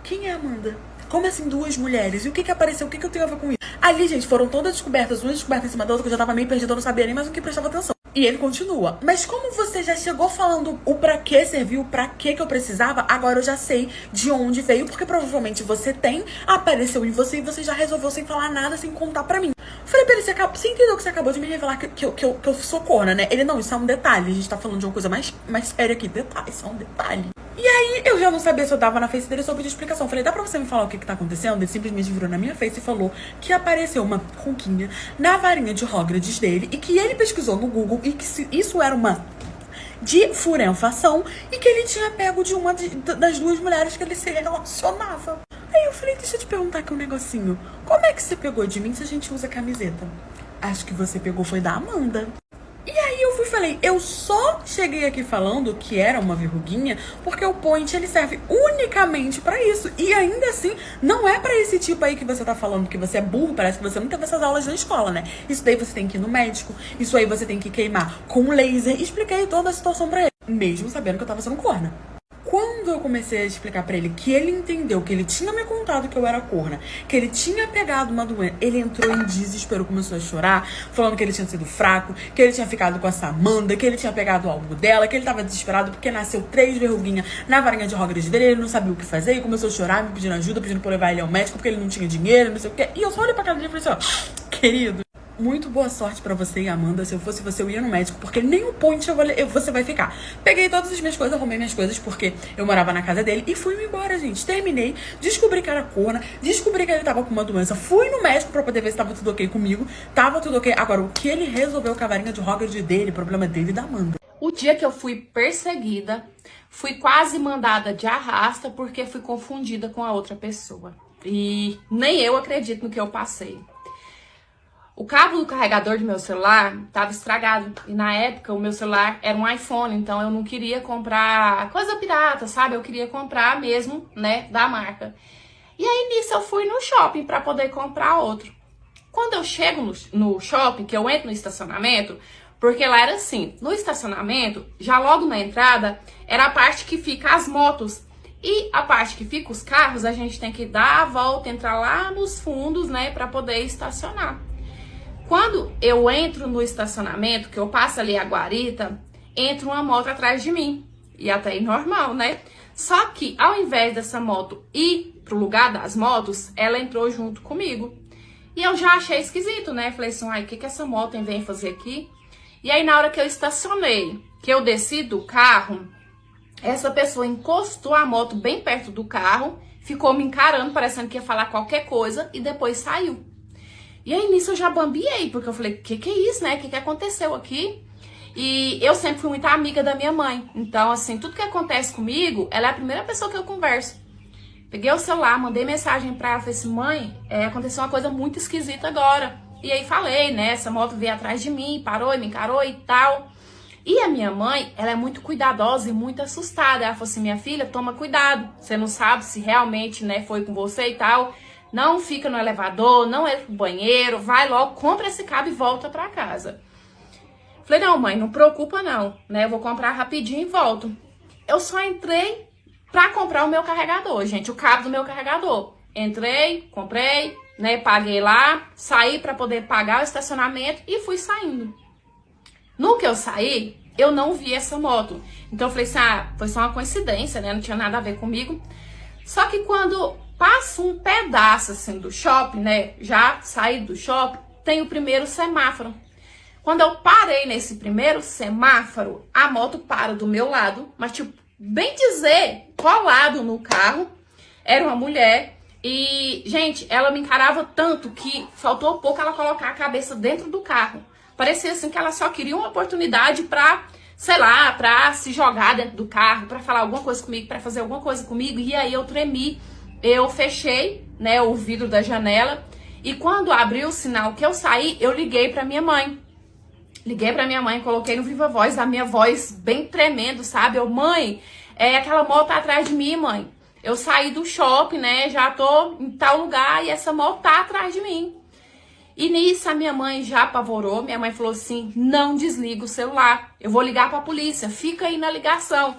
A: Quem é a Amanda? Como assim duas mulheres? E o que apareceu? O que eu tenho a ver com isso? Ali, gente, foram todas descobertas, uma descoberta em cima da outra, que eu já tava meio perdida, eu não sabia nem mais o que prestava atenção. E ele continua. Mas como você já chegou falando o pra que serviu, pra que eu precisava, agora eu já sei de onde veio, porque provavelmente você tem, apareceu em você e você já resolveu sem falar nada, sem contar pra mim. Falei pra ele, você entendeu que você acabou de me revelar que eu sou corna, né? Ele, não, isso é um detalhe, a gente tá falando de uma coisa mais séria aqui. Detalhe, isso é um detalhe. E aí, eu já não sabia se eu dava na face dele, só pedi explicação. Falei, dá pra você me falar o que tá acontecendo? Ele simplesmente virou na minha face e falou que apareceu uma ruguinha na varinha de Hogwarts dele e que ele pesquisou no Google e que isso era uma difurenfação e que ele tinha pego de uma das duas mulheres que ele se relacionava. Aí eu falei, deixa eu te perguntar aqui um negocinho. Como é que você pegou de mim se a gente usa camiseta? Acho que você pegou foi da Amanda. E aí eu falei, eu só cheguei aqui falando que era uma verruguinha porque o Point, ele serve unicamente pra isso. E ainda assim, não é pra esse tipo aí que você tá falando que você é burro, parece que você não teve essas aulas na escola, né? Isso daí você tem que ir no médico, isso aí você tem que queimar com laser. Expliquei toda a situação pra ele, mesmo sabendo que eu tava sendo corna. Quando eu comecei a explicar pra ele que ele entendeu que ele tinha me contado que eu era corna, que ele tinha pegado uma doença, ele entrou em desespero, começou a chorar, falando que ele tinha sido fraco, que ele tinha ficado com essa Amanda, que ele tinha pegado algo dela, que ele tava desesperado porque nasceu 3 verruguinhas na varinha de Hogwarts dele, ele não sabia o que fazer e começou a chorar, me pedindo ajuda, pedindo pra eu levar ele ao médico porque ele não tinha dinheiro, não sei o que. E eu só olhei pra cara dele e falei assim, ó, querido, muito boa sorte pra você e Amanda. Se eu fosse você, eu ia no médico, porque nem um point você vai ficar. Peguei todas as minhas coisas, arrumei minhas coisas, porque eu morava na casa dele e fui embora, gente. Terminei, descobri que era corna, descobri que ele tava com uma doença. Fui no médico pra poder ver se tava tudo ok comigo. Tava tudo ok. Agora, o que ele resolveu com a varinha de Hogwarts dele, problema dele e da Amanda.
B: O dia que eu fui perseguida, fui quase mandada de arrasta porque fui confundida com a outra pessoa. E nem eu acredito no que eu passei. O cabo do carregador do meu celular estava estragado. E na época o meu celular era um iPhone, então eu não queria comprar coisa pirata, sabe? Eu queria comprar mesmo, né, da marca. E aí nisso eu fui no shopping para poder comprar outro. Quando eu chego no shopping, que eu entro no estacionamento, porque lá era assim, no estacionamento, já logo na entrada, era a parte que fica as motos. E a parte que fica os carros, a gente tem que dar a volta, entrar lá nos fundos, né, para poder estacionar. Quando eu entro no estacionamento, que eu passo ali a guarita, entra uma moto atrás de mim. E até aí normal, né? Só que ao invés dessa moto ir pro lugar das motos, ela entrou junto comigo. E eu já achei esquisito, né? Falei assim, ai, o que essa moto vem fazer aqui? E aí na hora que eu estacionei, que eu desci do carro, essa pessoa encostou a moto bem perto do carro, ficou me encarando, parecendo que ia falar qualquer coisa, e depois saiu. E aí nisso eu já bambiei, porque eu falei, o que é isso, né? O que aconteceu aqui? E eu sempre fui muito amiga da minha mãe. Então, assim, tudo que acontece comigo, ela é a primeira pessoa que eu converso. Peguei o celular, mandei mensagem pra ela, falei assim, mãe, aconteceu uma coisa muito esquisita agora. E aí falei, né? Essa moto veio atrás de mim, parou e me encarou e tal. E a minha mãe, ela é muito cuidadosa e muito assustada. Ela falou assim, minha filha, toma cuidado. Você não sabe se realmente, né, foi com você e tal. Não fica no elevador, não entra pro banheiro, vai logo, compra esse cabo e volta pra casa. Falei, não, mãe, não preocupa não, né? Eu vou comprar rapidinho e volto. Eu só entrei pra comprar o meu carregador, gente, o cabo do meu carregador. Entrei, comprei, né? Paguei lá, saí pra poder pagar o estacionamento e fui saindo. No que eu saí, eu não vi essa moto. Então eu falei assim, foi só uma coincidência, né? Não tinha nada a ver comigo. Só que quando passa um pedaço assim do shopping, né? Já saí do shopping, tem o primeiro semáforo. Quando eu parei nesse primeiro semáforo, a moto para do meu lado, mas tipo, bem dizer, colado no carro, era uma mulher. E, gente, ela me encarava tanto que faltou pouco ela colocar a cabeça dentro do carro. Parecia assim que ela só queria uma oportunidade pra, sei lá, pra se jogar dentro do carro, pra falar alguma coisa comigo, pra fazer alguma coisa comigo. E aí eu tremi, eu fechei, né, o vidro da janela. E quando abriu o sinal que eu saí, eu liguei pra minha mãe. Liguei pra minha mãe, coloquei no Viva Voz, a minha voz bem tremendo, sabe? Eu, mãe, aquela moto tá atrás de mim, mãe. Eu saí do shopping, né, já tô em tal lugar e essa moto tá atrás de mim. E nisso a minha mãe já apavorou, minha mãe falou assim, não desliga o celular, eu vou ligar pra polícia, fica aí na ligação.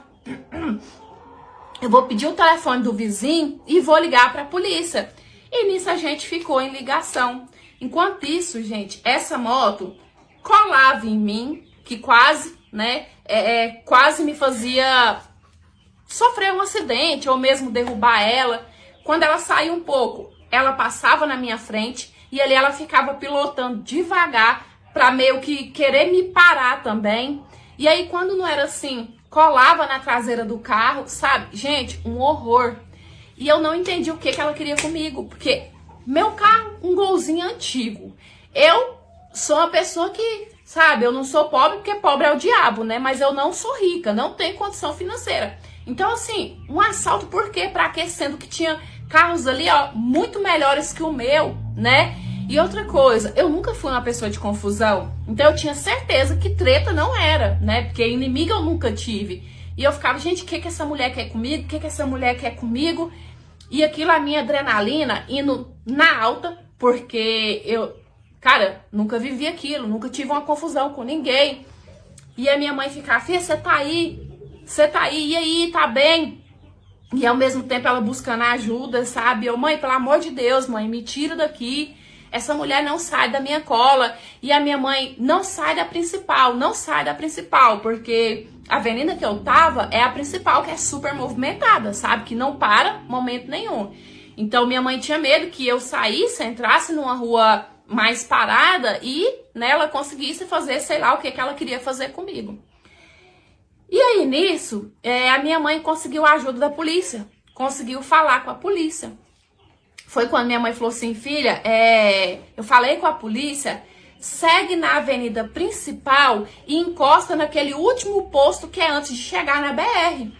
B: Eu vou pedir o telefone do vizinho e vou ligar pra polícia. E nisso a gente ficou em ligação. Enquanto isso, gente, essa moto colava em mim, que quase, né, quase me fazia sofrer um acidente ou mesmo derrubar ela. Quando ela saiu um pouco, ela passava na minha frente e ali ela ficava pilotando devagar pra meio que querer me parar também. E aí quando não era assim, colava na traseira do carro, sabe? Gente, um horror. E eu não entendi o que ela queria comigo, porque meu carro, um golzinho antigo. Eu sou uma pessoa que, sabe, eu não sou pobre porque pobre é o diabo, né? Mas eu não sou rica, não tenho condição financeira. Então, assim, um assalto por quê? Pra quê? Sendo que tinha carros ali, ó, muito melhores que o meu, né? E outra coisa, eu nunca fui uma pessoa de confusão, então eu tinha certeza que treta não era, né? Porque inimiga eu nunca tive. E eu ficava, gente, o que essa mulher quer comigo? O que essa mulher quer comigo? E aquilo, a minha adrenalina indo na alta, porque eu, cara, nunca vivi aquilo, nunca tive uma confusão com ninguém. E a minha mãe ficava, filha, você tá aí? Você tá aí? E aí, tá bem? E ao mesmo tempo ela buscando ajuda, sabe? Eu, mãe, pelo amor de Deus, mãe, me tira daqui. Essa mulher não sai da minha cola. E a minha mãe não sai da principal, não sai da principal, porque a avenida que eu tava é a principal, que é super movimentada, sabe? Que não para momento nenhum. Então minha mãe tinha medo que eu saísse, entrasse numa rua mais parada e, né, ela conseguisse fazer, sei lá, o que ela queria fazer comigo. E aí, nisso, a minha mãe conseguiu a ajuda da polícia, conseguiu falar com a polícia. Foi quando minha mãe falou assim, filha, eu falei com a polícia, segue na avenida principal e encosta naquele último posto que é antes de chegar na BR.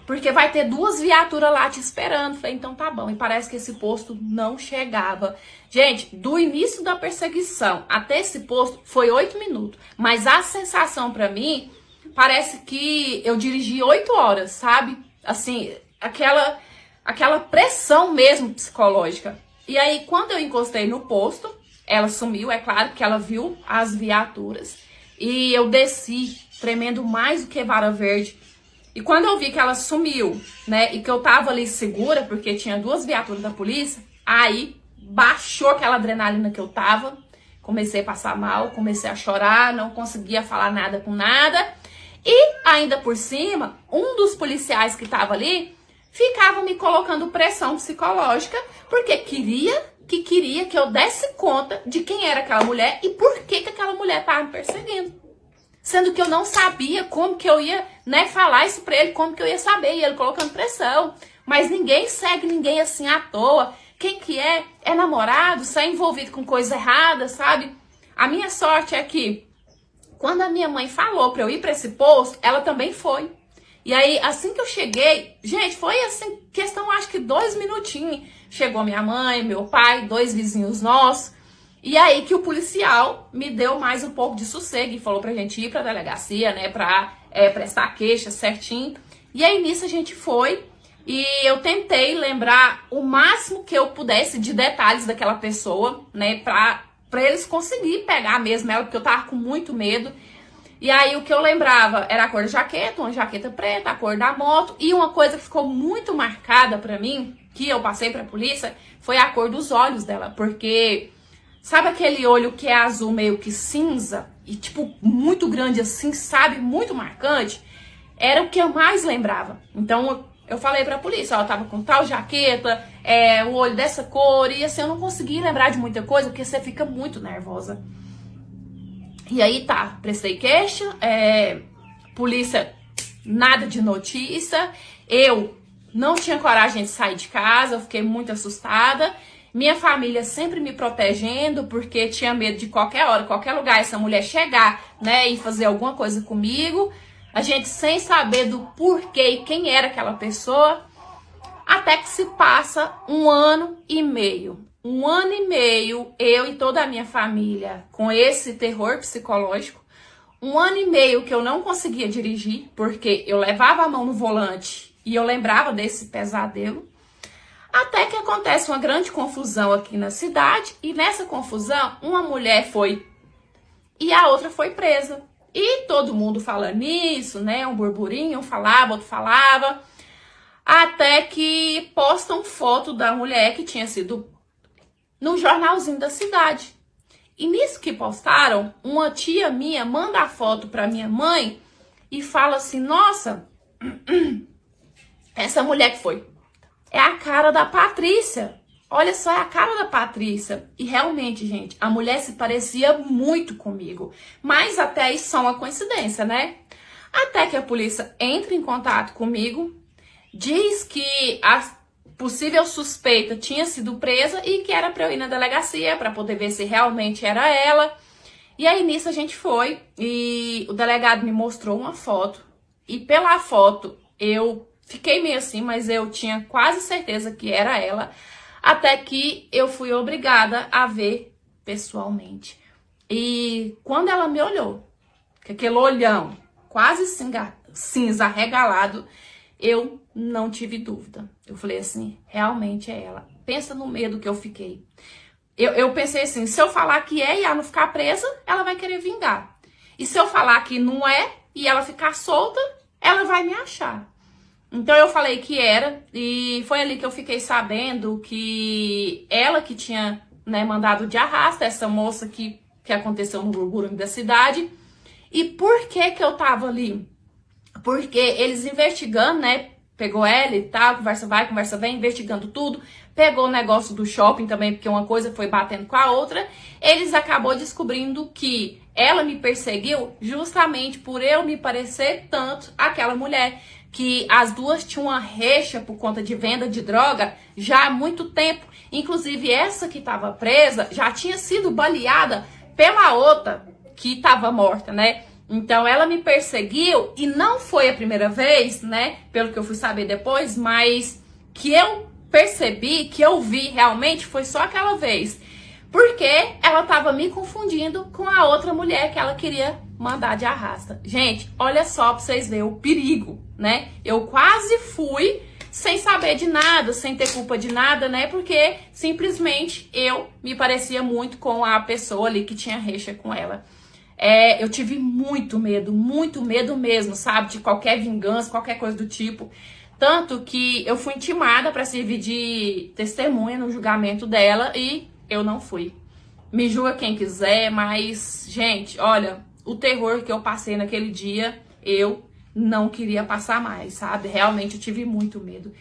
B: Porque vai ter 2 viaturas lá te esperando. Falei, então tá bom. E parece que esse posto não chegava. Gente, do início da perseguição até esse posto foi 8 minutos. Mas a sensação pra mim, parece que eu dirigi 8 horas, sabe? Assim, aquela pressão mesmo psicológica. E aí, quando eu encostei no posto, ela sumiu, é claro, que ela viu as viaturas. E eu desci, tremendo mais do que vara verde. E quando eu vi que ela sumiu, né, e que eu tava ali segura, porque tinha 2 viaturas da polícia, aí baixou aquela adrenalina que eu tava, comecei a passar mal, comecei a chorar, não conseguia falar nada com nada, e ainda por cima, um dos policiais que tava ali, ficava me colocando pressão psicológica, porque queria que eu desse conta de quem era aquela mulher e por que aquela mulher tava me perseguindo. Sendo que eu não sabia como que eu ia, né, falar isso pra ele, como que eu ia saber, e ele colocando pressão. Mas ninguém segue ninguém assim à toa. Quem que é namorado, sai envolvido com coisa errada, sabe? A minha sorte é que, quando a minha mãe falou pra eu ir pra esse posto, ela também foi. E aí, assim que eu cheguei, gente, foi assim, questão acho que 2 minutinhos. Chegou minha mãe, meu pai, 2 vizinhos nossos. E aí que o policial me deu mais um pouco de sossego e falou pra gente ir pra delegacia, né, pra prestar queixa certinho. E aí nisso a gente foi e eu tentei lembrar o máximo que eu pudesse de detalhes daquela pessoa, né, pra eles conseguirem pegar mesmo ela, porque eu tava com muito medo. E aí o que eu lembrava era a cor da jaqueta, uma jaqueta preta, a cor da moto. E uma coisa que ficou muito marcada pra mim, que eu passei pra polícia, foi a cor dos olhos dela, porque... Sabe aquele olho que é azul meio que cinza? E tipo, muito grande assim, sabe? Muito marcante. Era o que eu mais lembrava. Então, eu falei pra polícia, ela tava com tal jaqueta, o olho dessa cor. E assim, eu não consegui lembrar de muita coisa, porque você fica muito nervosa. E aí tá, prestei queixa. Polícia, nada de notícia. Eu não tinha coragem de sair de casa, eu fiquei muito assustada. Minha família sempre me protegendo, porque tinha medo de qualquer hora, qualquer lugar, essa mulher chegar, né, e fazer alguma coisa comigo. A gente sem saber do porquê e quem era aquela pessoa. Até que se passa 1 ano e meio. 1 ano e meio, eu e toda a minha família com esse terror psicológico. 1 ano e meio que eu não conseguia dirigir, porque eu levava a mão no volante e eu lembrava desse pesadelo. Até que acontece uma grande confusão aqui na cidade, e nessa confusão, uma mulher foi e a outra foi presa. E todo mundo fala nisso, né? Um burburinho, um falava, outro falava. Até que postam foto da mulher que tinha sido no jornalzinho da cidade. E nisso que postaram, uma tia minha manda a foto pra minha mãe e fala assim, nossa, essa mulher que foi. É a cara da Patrícia. Olha só, é a cara da Patrícia. E realmente, gente, a mulher se parecia muito comigo. Mas até isso é uma coincidência, né? Até que a polícia entra em contato comigo, diz que a possível suspeita tinha sido presa e que era pra eu ir na delegacia pra poder ver se realmente era ela. E aí nisso a gente foi e o delegado me mostrou uma foto. E pela foto eu fiquei meio assim, mas eu tinha quase certeza que era ela, até que eu fui obrigada a ver pessoalmente. E quando ela me olhou, com aquele olhão quase cinza arregalado, eu não tive dúvida. Eu falei assim, realmente é ela. Pensa no medo que eu fiquei. Eu pensei assim, se eu falar que é e ela não ficar presa, ela vai querer vingar. E se eu falar que não é e ela ficar solta, ela vai me achar. Então eu falei que era, e foi ali que eu fiquei sabendo que ela que tinha, né, mandado de arrasta, essa moça que aconteceu no burburinho da cidade. E por que que eu tava ali? Porque eles investigando, né, pegou ela e tal, conversa vai, conversa vem, investigando tudo, pegou o negócio do shopping também, porque uma coisa foi batendo com a outra, eles acabou descobrindo que ela me perseguiu justamente por eu me parecer tanto àquela mulher, que as duas tinham uma rixa por conta de venda de droga já há muito tempo. Inclusive, essa que estava presa já tinha sido baleada pela outra que estava morta, né? Então, ela me perseguiu e não foi a primeira vez, né? Pelo que eu fui saber depois, mas que eu percebi, que eu vi realmente, foi só aquela vez. Porque ela estava me confundindo com a outra mulher que ela queria mandar de arrasta. Gente, olha só pra vocês verem o perigo, né? Eu quase fui sem saber de nada, sem ter culpa de nada, né? Porque simplesmente eu me parecia muito com a pessoa ali que tinha rixa com ela. Eu tive muito medo mesmo, sabe? De qualquer vingança, qualquer coisa do tipo. Tanto que eu fui intimada para servir de testemunha no julgamento dela e eu não fui. Me julga quem quiser, mas, gente, olha, o terror que eu passei naquele dia, eu não queria passar mais, sabe? Realmente eu tive muito medo.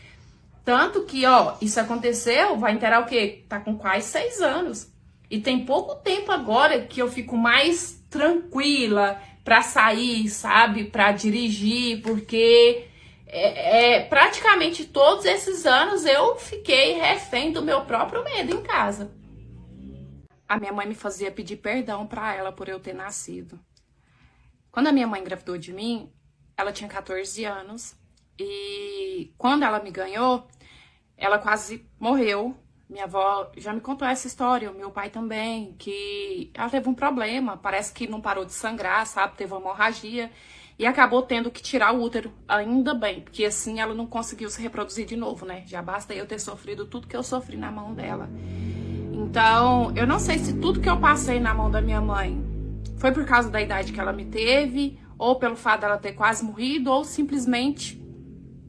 B: Tanto que, ó, isso aconteceu, vai inteirar o quê? Tá com quase 6 anos. E tem pouco tempo agora que eu fico mais tranquila pra sair, sabe? Pra dirigir, porque praticamente todos esses anos eu fiquei refém do meu próprio medo em casa. A minha mãe me fazia pedir perdão pra ela por eu ter nascido. Quando a minha mãe engravidou de mim, ela tinha 14 anos. E quando ela me ganhou, ela quase morreu. Minha avó já me contou essa história, o meu pai também, que ela teve um problema, parece que não parou de sangrar, sabe? Teve uma hemorragia e acabou tendo que tirar o útero, ainda bem, porque assim ela não conseguiu se reproduzir de novo, né? Já basta eu ter sofrido tudo que eu sofri na mão dela. Então, eu não sei se tudo que eu passei na mão da minha mãe foi por causa da idade que ela me teve, ou pelo fato dela ter quase morrido, ou simplesmente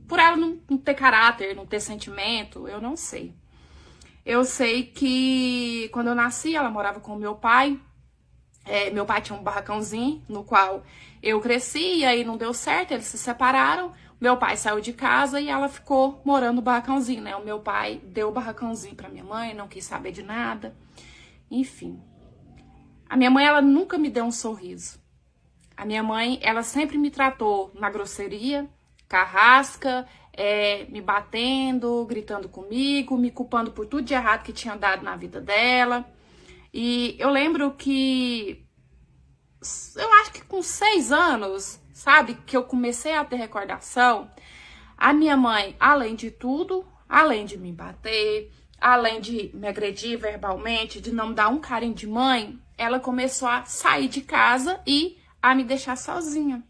B: por ela não ter caráter, não ter sentimento, eu não sei. Eu sei que quando eu nasci, ela morava com o meu pai. Meu pai tinha um barracãozinho no qual eu cresci, e aí não deu certo, eles se separaram. Meu pai saiu de casa e ela ficou morando no barracãozinho, né? O meu pai deu o barracãozinho pra minha mãe, não quis saber de nada. Enfim. A minha mãe, ela nunca me deu um sorriso. A minha mãe, ela sempre me tratou na grosseria, carrasca, me batendo, gritando comigo, me culpando por tudo de errado que tinha dado na vida dela. E eu lembro que, eu acho que com 6 anos, sabe, que eu comecei a ter recordação, a minha mãe, além de tudo, além de me bater, além de me agredir verbalmente, de não me dar um carinho de mãe, ela começou a sair de casa e a me deixar sozinha.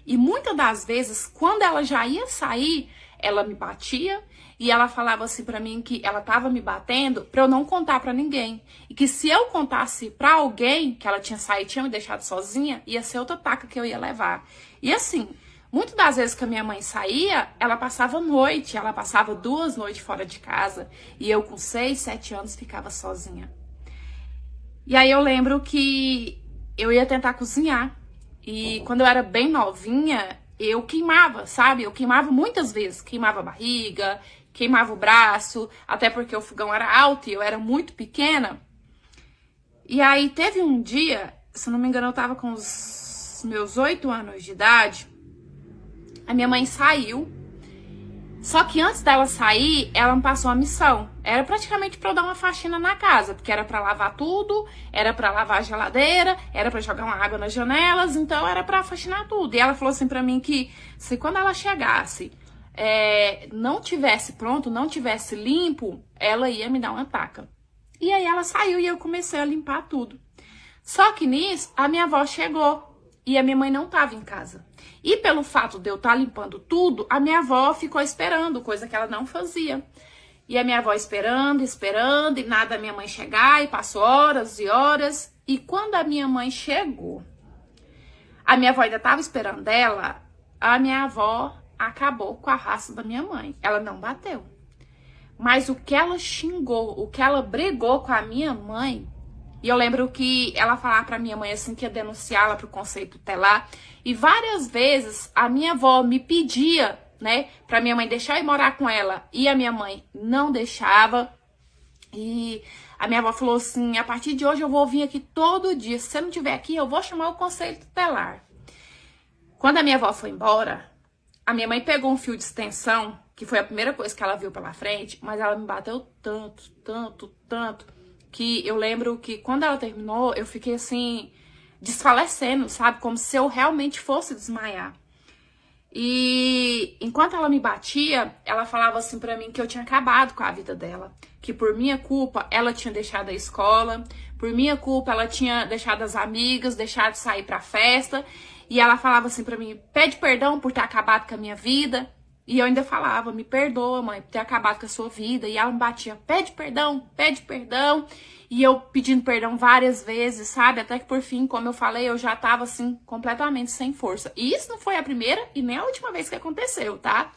B: E muitas das vezes, quando ela já ia sair, ela me batia e ela falava assim pra mim que ela tava me batendo pra eu não contar pra ninguém. E que se eu contasse pra alguém que ela tinha saído e tinha me deixado sozinha, ia ser outra taca que eu ia levar. E assim, muitas das vezes que a minha mãe saía, ela passava noite, ela passava 2 noites fora de casa. E eu com 6, 7 anos ficava sozinha. E aí eu lembro que eu ia tentar cozinhar. E quando eu era bem novinha, eu queimava, sabe? Eu queimava muitas vezes. Queimava a barriga, queimava o braço, até porque o fogão era alto e eu era muito pequena. E aí teve um dia, se não me engano, eu tava com os meus 8 anos de idade, a minha mãe saiu. Só que antes dela sair, ela me passou uma missão. Era praticamente pra eu dar uma faxina na casa, porque era pra lavar tudo, era pra lavar a geladeira, era pra jogar uma água nas janelas, então era pra faxinar tudo. E ela falou assim pra mim que se quando ela chegasse, não tivesse pronto, não tivesse limpo, ela ia me dar uma taca. E aí ela saiu e eu comecei a limpar tudo. Só que nisso, a minha avó chegou e a minha mãe não tava em casa. E pelo fato de eu estar limpando tudo, a minha avó ficou esperando, coisa que ela não fazia. E a minha avó esperando, e nada a minha mãe chegar, e passou horas e horas. E quando a minha mãe chegou, a minha avó ainda estava esperando ela, a minha avó acabou com a raça da minha mãe. Ela não bateu. Mas o que ela xingou, o que ela brigou com a minha mãe, e eu lembro que ela falava pra minha mãe assim que ia denunciá-la pro conselho tutelar. E várias vezes a minha avó me pedia né, pra minha mãe deixar eu ir morar com ela, e a minha mãe não deixava. E a minha avó falou assim, a partir de hoje eu vou vir aqui todo dia, se você não estiver aqui, eu vou chamar o conselho tutelar. Quando a minha avó foi embora, a minha mãe pegou um fio de extensão, que foi a primeira coisa que ela viu pela frente, mas ela me bateu tanto, que eu lembro que quando ela terminou, eu fiquei assim, desfalecendo, sabe? Como se eu realmente fosse desmaiar. E enquanto ela me batia, ela falava assim pra mim que eu tinha acabado com a vida dela. Que por minha culpa, ela tinha deixado a escola, por minha culpa, ela tinha deixado as amigas, deixado de sair pra festa. E ela falava assim pra mim, pede perdão por ter acabado com a minha vida. E eu ainda falava, me perdoa, mãe, por ter acabado com a sua vida. E ela me batia, pede perdão, pede perdão. E eu pedindo perdão várias vezes, sabe? Até que por fim, como eu falei, eu já tava assim, completamente sem força. E isso não foi a primeira e nem a última vez que aconteceu, tá?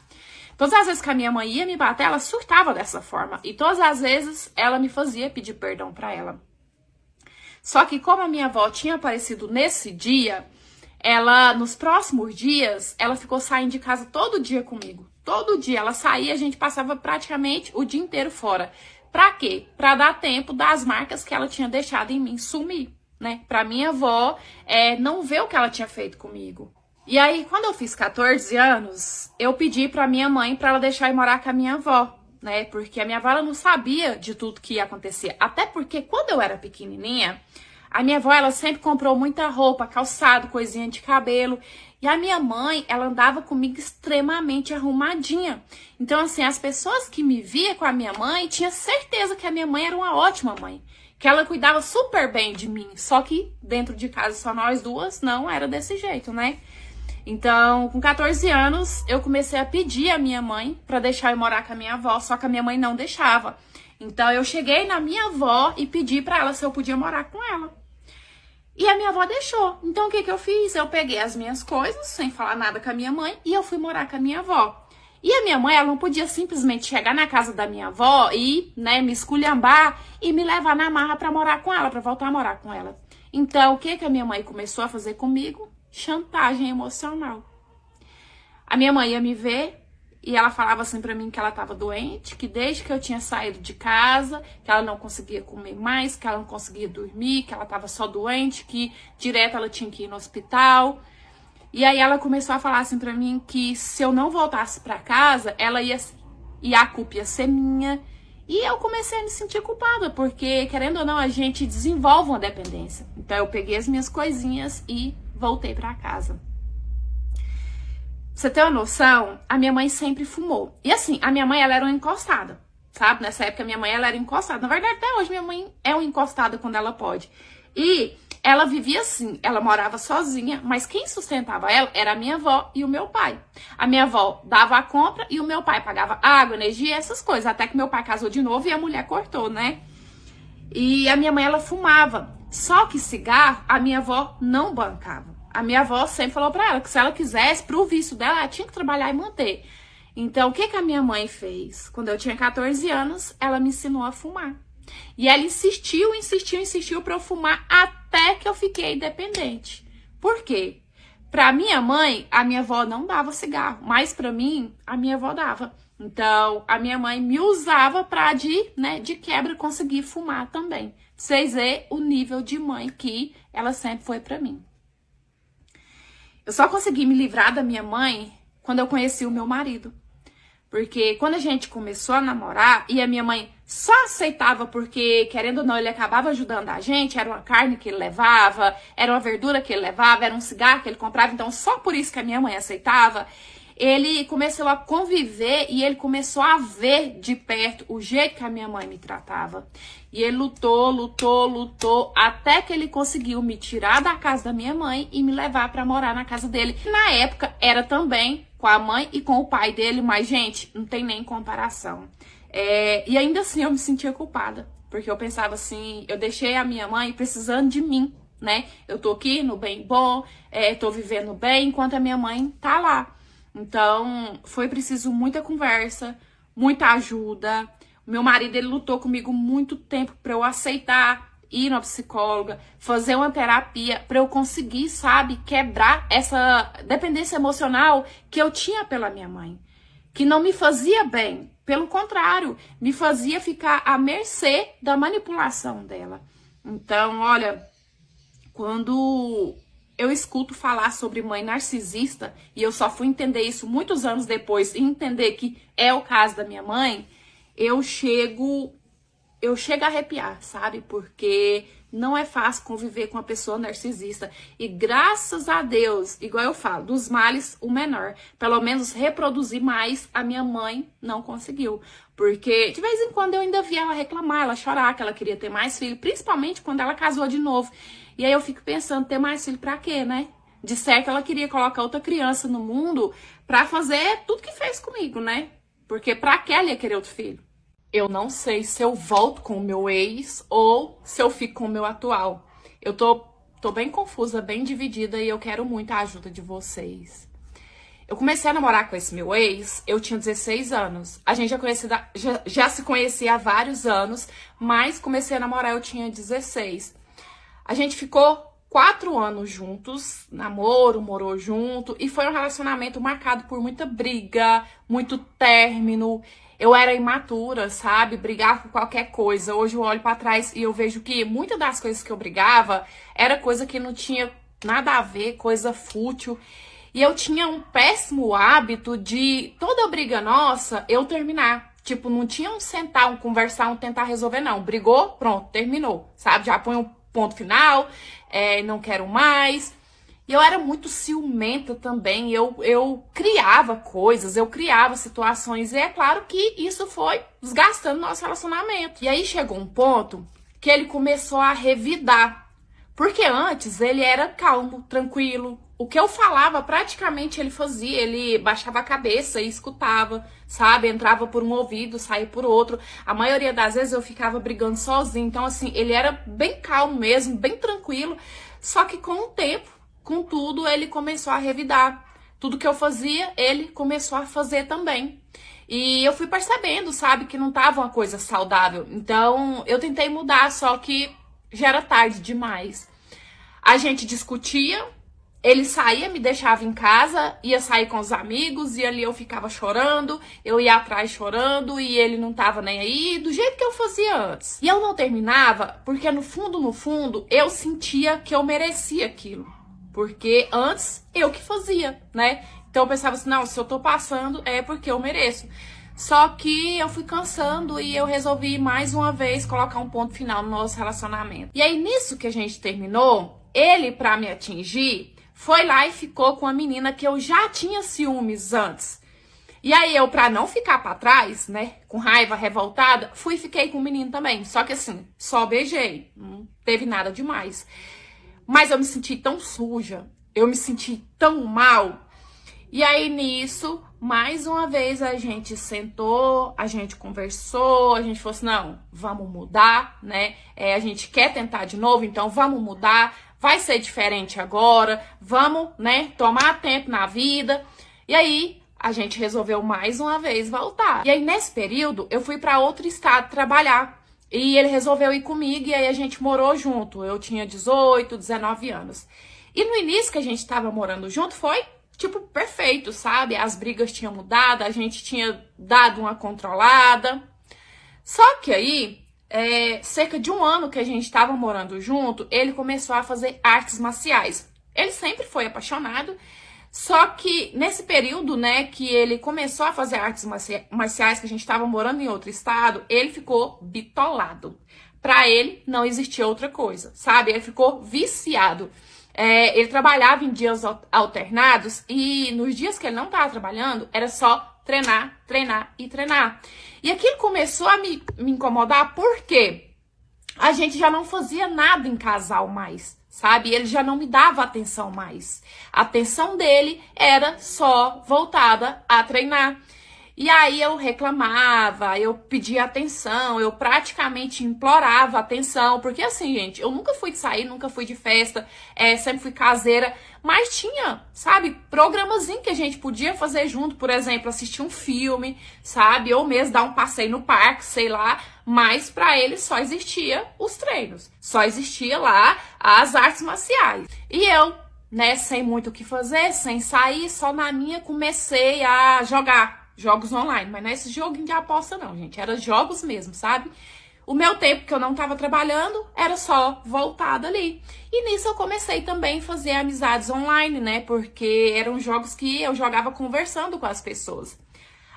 B: Todas as vezes que a minha mãe ia me bater, ela surtava dessa forma. E todas as vezes ela me fazia pedir perdão pra ela. Só que como a minha avó tinha aparecido nesse dia, ela, nos próximos dias, ela ficou saindo de casa todo dia comigo. Todo dia ela saía, a gente passava praticamente o dia inteiro fora. Pra quê? Pra dar tempo das marcas que ela tinha deixado em mim sumir, né? Pra minha avó não ver o que ela tinha feito comigo. E aí, quando eu fiz 14 anos, eu pedi pra minha mãe pra ela deixar eu morar com a minha avó, né? Porque a minha avó ela não sabia de tudo que ia acontecer. Até porque quando eu era pequenininha, a minha avó ela sempre comprou muita roupa, calçado, coisinha de cabelo. E a minha mãe, ela andava comigo extremamente arrumadinha. Então, assim, as pessoas que me via com a minha mãe tinham certeza que a minha mãe era uma ótima mãe. Que ela cuidava super bem de mim. Só que dentro de casa, só nós duas, não era desse jeito, né? Então, com 14 anos, eu comecei a pedir a minha mãe pra deixar eu morar com a minha avó. Só que a minha mãe não deixava. Então, eu cheguei na minha avó e pedi pra ela se eu podia morar com ela. E a minha avó deixou. Então, o que eu fiz? Eu peguei as minhas coisas, sem falar nada com a minha mãe, e eu fui morar com a minha avó. E a minha mãe, ela não podia simplesmente chegar na casa da minha avó e, né, me esculhambar e me levar na marra pra morar com ela, pra voltar a morar com ela. Então, o que a minha mãe começou a fazer comigo? Chantagem emocional. A minha mãe ia me ver e ela falava assim pra mim que ela tava doente, que desde que eu tinha saído de casa, que ela não conseguia comer mais, que ela não conseguia dormir, que ela tava só doente, que direto ela tinha que ir no hospital. E aí ela começou a falar assim pra mim que se eu não voltasse pra casa, ela ia, e a culpa ia ser minha. E eu comecei a me sentir culpada, porque querendo ou não, a gente desenvolve uma dependência. Então eu peguei as minhas coisinhas e voltei pra casa. Pra você ter uma noção, a minha mãe sempre fumou. E assim, a minha mãe, ela era uma encostada, sabe? Nessa época, minha mãe, ela era encostada. Na verdade, até hoje, minha mãe é uma encostada quando ela pode. E ela vivia assim, ela morava sozinha, mas quem sustentava ela era a minha avó e o meu pai. A minha avó dava a compra e o meu pai pagava água, energia, essas coisas. Até que meu pai casou de novo e a mulher cortou, né? E a minha mãe, ela fumava. Só que cigarro, a minha avó não bancava. A minha avó sempre falou pra ela que se ela quisesse, pro vício dela, ela tinha que trabalhar e manter. Então, o que a minha mãe fez? Quando eu tinha 14 anos, ela me ensinou a fumar. E ela insistiu pra eu fumar até que eu fiquei dependente. Por quê? Pra minha mãe, a minha avó não dava cigarro, mas pra mim, a minha avó dava. Então, a minha mãe me usava pra, de quebra, conseguir fumar também. Pra vocês verem o nível de mãe que ela sempre foi pra mim. Eu só consegui me livrar da minha mãe quando eu conheci o meu marido. Porque quando a gente começou a namorar, e a minha mãe só aceitava porque, querendo ou não, ele acabava ajudando a gente, era uma carne que ele levava, era uma verdura que ele levava, era um cigarro que ele comprava, então só por isso que a minha mãe aceitava. Ele começou a conviver e ele começou a ver de perto o jeito que a minha mãe me tratava. E ele lutou, até que ele conseguiu me tirar da casa da minha mãe e me levar pra morar na casa dele. Na época, era também com a mãe e com o pai dele, mas, gente, não tem nem comparação. E ainda assim eu me sentia culpada, porque eu pensava assim, eu deixei a minha mãe precisando de mim, né? Eu tô aqui no bem bom, tô vivendo bem, enquanto a minha mãe tá lá. Então, foi preciso muita conversa, muita ajuda. O meu marido, ele lutou comigo muito tempo para eu aceitar ir na psicóloga, fazer uma terapia, para eu conseguir, sabe, quebrar essa dependência emocional que eu tinha pela minha mãe. que não me fazia bem. Pelo contrário, me fazia ficar à mercê da manipulação dela. Então, olha, quando eu escuto falar sobre mãe narcisista, e eu só fui entender isso muitos anos depois, e entender que é o caso da minha mãe, eu chego a arrepiar, sabe? Porque não é fácil conviver com uma pessoa narcisista. E graças a Deus, igual eu falo, dos males o menor. Pelo menos reproduzir mais, a minha mãe não conseguiu. Porque de vez em quando eu ainda via ela reclamar, ela chorar, que ela queria ter mais filho. Principalmente quando ela casou de novo. E aí eu fico pensando, ter mais filho pra quê, né? De certo ela queria colocar outra criança no mundo pra fazer tudo que fez comigo, né? Porque pra que ela ia querer outro filho? Eu não sei se eu volto com o meu ex ou se eu fico com o meu atual. Eu tô bem confusa, bem dividida e eu quero muito a ajuda de vocês. Eu comecei a namorar com esse meu ex, eu tinha 16 anos. A gente já se conhecia há vários anos, mas comecei a namorar eu tinha 16. A gente ficou 4 anos juntos, namoro, morou junto, e foi um relacionamento marcado por muita briga, muito término. Eu era imatura, sabe? Brigava por qualquer coisa. Hoje eu olho pra trás e eu vejo que muitas das coisas que eu brigava era coisa que não tinha nada a ver, coisa fútil. E eu tinha um péssimo hábito de toda briga nossa eu terminar. Tipo, não tinha um sentar, um conversar, um tentar resolver, não. Brigou, pronto, terminou, sabe? Já põe um ponto final, não quero mais. E eu era muito ciumenta também, eu criava coisas, eu criava situações, e é claro que isso foi desgastando nosso relacionamento. E aí chegou um ponto que ele começou a revidar, porque antes ele era calmo, tranquilo, o que eu falava praticamente ele fazia, ele baixava a cabeça e escutava, sabe, entrava por um ouvido, saía por outro, a maioria das vezes eu ficava brigando sozinha, então assim, ele era bem calmo mesmo, bem tranquilo, só que com o tempo, contudo, ele começou a revidar. Tudo que eu fazia, ele começou a fazer também. E eu fui percebendo, sabe, que não tava uma coisa saudável. Então, eu tentei mudar, só que já era tarde demais. A gente discutia, ele saía, me deixava em casa, ia sair com os amigos, e ali eu ficava chorando, eu ia atrás chorando, e ele não tava nem aí, do jeito que eu fazia antes. E eu não terminava, porque no fundo, eu sentia que eu merecia aquilo. Porque antes eu que fazia, né? Então eu pensava assim, não, se eu tô passando é porque eu mereço. Só que eu fui cansando e eu resolvi mais uma vez colocar um ponto final no nosso relacionamento. E aí nisso que a gente terminou, ele, pra me atingir, foi lá e ficou com a menina que eu já tinha ciúmes antes. E aí eu, pra não ficar pra trás, né, com raiva, revoltada, fui e fiquei com o menino também. Só que assim, só beijei, não teve nada demais. Mas eu me senti tão suja, eu me senti tão mal. E aí nisso, mais uma vez a gente sentou, a gente conversou, a gente falou assim, não, vamos mudar, né? A gente quer tentar de novo, então vamos mudar, vai ser diferente agora, vamos, né, tomar tempo na vida. E aí a gente resolveu mais uma vez voltar. E aí nesse período eu fui para outro estado trabalhar. E ele resolveu ir comigo e aí a gente morou junto. Eu tinha 18, 19 anos. E no início que a gente tava morando junto foi, tipo, perfeito, sabe? As brigas tinham mudado, a gente tinha dado uma controlada. Só que aí, cerca de 1 ano que a gente tava morando junto, ele começou a fazer artes marciais. Ele sempre foi apaixonado. Só que nesse período, né, que ele começou a fazer artes marciais, que a gente estava morando em outro estado, ele ficou bitolado. Pra ele, não existia outra coisa, sabe? Ele ficou viciado. Ele trabalhava em dias alternados e nos dias que ele não estava trabalhando, era só treinar, treinar e treinar. E aquilo começou a me incomodar porque a gente já não fazia nada em casal mais. Sabe? Ele já não me dava atenção mais. A atenção dele era só voltada a treinar. E aí eu reclamava, eu pedia atenção, eu praticamente implorava atenção. Porque assim, gente, eu nunca fui de sair, nunca fui de festa, sempre fui caseira. Mas tinha, sabe, programazinho que a gente podia fazer junto. Por exemplo, assistir um filme, sabe? Ou mesmo dar um passeio no parque, sei lá. Mas pra ele só existia os treinos. Só existia lá as artes marciais. E eu, né, sem muito o que fazer, sem sair, só na minha comecei a jogar jogos online, mas não é esse joguinho de aposta não, gente, era jogos mesmo, sabe? O meu tempo que eu não tava trabalhando era só voltado ali. E nisso eu comecei também a fazer amizades online, né? Porque eram jogos que eu jogava conversando com as pessoas.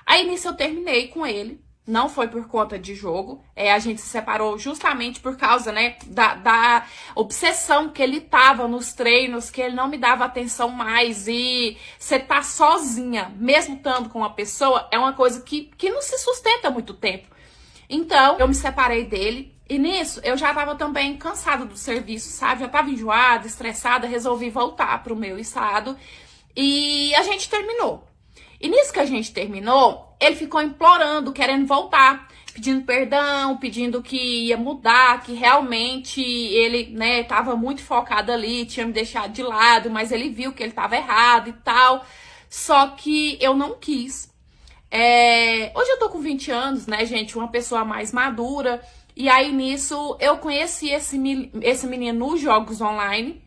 B: Aí nisso eu terminei com ele. Não foi por conta de jogo. A gente se separou justamente por causa, né, da obsessão que ele tava nos treinos, que ele não me dava atenção mais. E você tá sozinha, mesmo estando com uma pessoa, é uma coisa que não se sustenta muito tempo. Então, eu me separei dele. E nisso, eu já tava também cansada do serviço, sabe? Já tava enjoada, estressada, resolvi voltar pro meu estado. E a gente terminou. E nisso que a gente terminou, ele ficou implorando, querendo voltar, pedindo perdão, pedindo que ia mudar, que realmente ele, né, tava muito focado ali, tinha me deixado de lado, mas ele viu que ele tava errado e tal. Só que eu não quis. Hoje eu tô com 20 anos, né, gente, uma pessoa mais madura. E aí nisso eu conheci esse menino nos jogos online.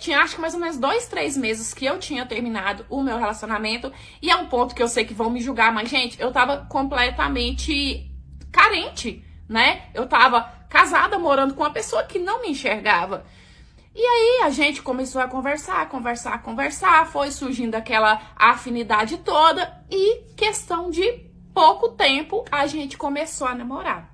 B: Tinha acho que mais ou menos 2, 3 meses que eu tinha terminado o meu relacionamento. E é um ponto que eu sei que vão me julgar, mas, gente, eu tava completamente carente, né? Eu tava casada, morando com uma pessoa que não me enxergava. E aí a gente começou a conversar, foi surgindo aquela afinidade toda e questão de pouco tempo a gente começou a namorar.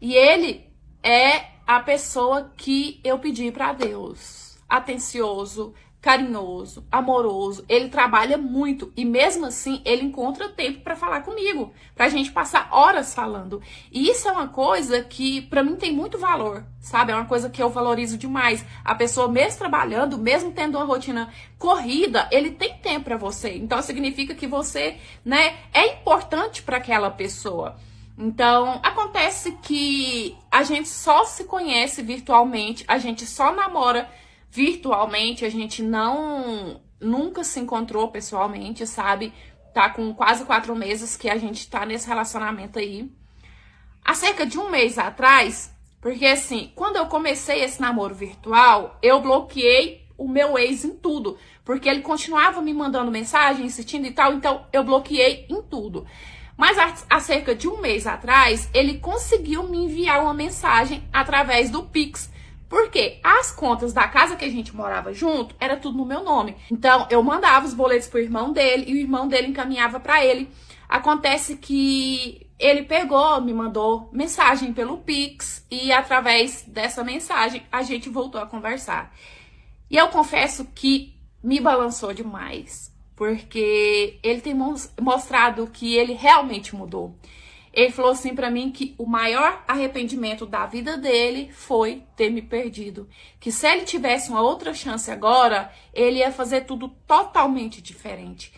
B: E ele é a pessoa que eu pedi pra Deus. Atencioso, carinhoso, amoroso. Ele trabalha muito e mesmo assim ele encontra tempo pra falar comigo, pra gente passar horas falando. E isso é uma coisa que pra mim tem muito valor, sabe? É uma coisa que eu valorizo demais. A pessoa mesmo trabalhando, mesmo tendo uma rotina corrida, ele tem tempo pra você. Então significa que você, né, é importante pra aquela pessoa. Então, acontece que a gente só se conhece virtualmente, a gente só namora virtualmente, a gente nunca se encontrou pessoalmente, sabe? Tá com quase 4 meses que a gente tá nesse relacionamento aí. Há cerca de 1 mês atrás, porque assim, quando eu comecei esse namoro virtual, eu bloqueei o meu ex em tudo, porque ele continuava me mandando mensagem, insistindo e tal, então eu bloqueei em tudo. Mas há cerca de 1 mês atrás, ele conseguiu me enviar uma mensagem através do Pix. Porque as contas da casa que a gente morava junto, era tudo no meu nome. Então, eu mandava os boletos pro irmão dele e o irmão dele encaminhava para ele. Acontece que ele pegou, me mandou mensagem pelo Pix e através dessa mensagem a gente voltou a conversar. E eu confesso que me balançou demais. Porque ele tem mostrado que ele realmente mudou. Ele falou assim pra mim que o maior arrependimento da vida dele foi ter me perdido. Que se ele tivesse uma outra chance agora, ele ia fazer tudo totalmente diferente.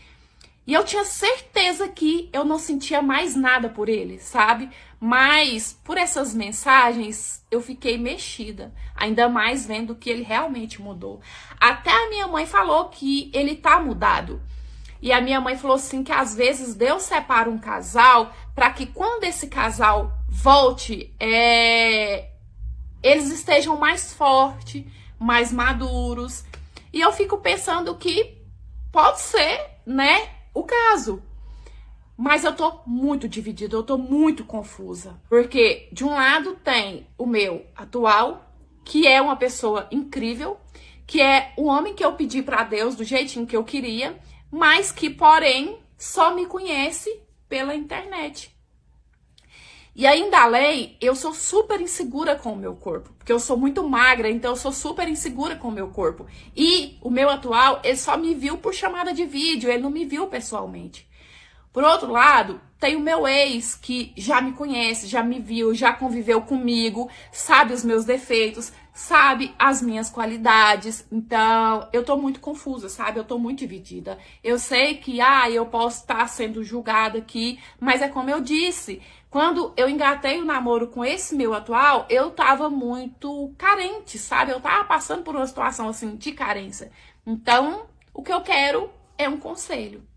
B: E eu tinha certeza que eu não sentia mais nada por ele, sabe? Mas por essas mensagens eu fiquei mexida, ainda mais vendo que ele realmente mudou. Até a minha mãe falou que ele tá mudado. E a minha mãe falou assim que às vezes Deus separa um casal para que quando esse casal volte, eles estejam mais fortes, mais maduros. E eu fico pensando que pode ser, né, o caso. Mas eu tô muito dividida, eu tô muito confusa. Porque de um lado tem o meu atual, que é uma pessoa incrível, que é o homem que eu pedi pra Deus do jeitinho que eu queria, mas que, porém, só me conhece pela internet. E ainda além, eu sou super insegura com o meu corpo, porque eu sou muito magra, então eu sou super insegura com o meu corpo. E o meu atual, ele só me viu por chamada de vídeo, ele não me viu pessoalmente. Por outro lado, tem o meu ex, que já me conhece, já me viu, já conviveu comigo, sabe os meus defeitos, sabe as minhas qualidades. Então, eu tô muito confusa, sabe? Eu tô muito dividida. Eu sei que, eu posso estar sendo julgada aqui, mas é como eu disse, quando eu engatei o namoro com esse meu atual, eu tava muito carente, sabe? Eu tava passando por uma situação, assim, de carência. Então, o que eu quero é um conselho.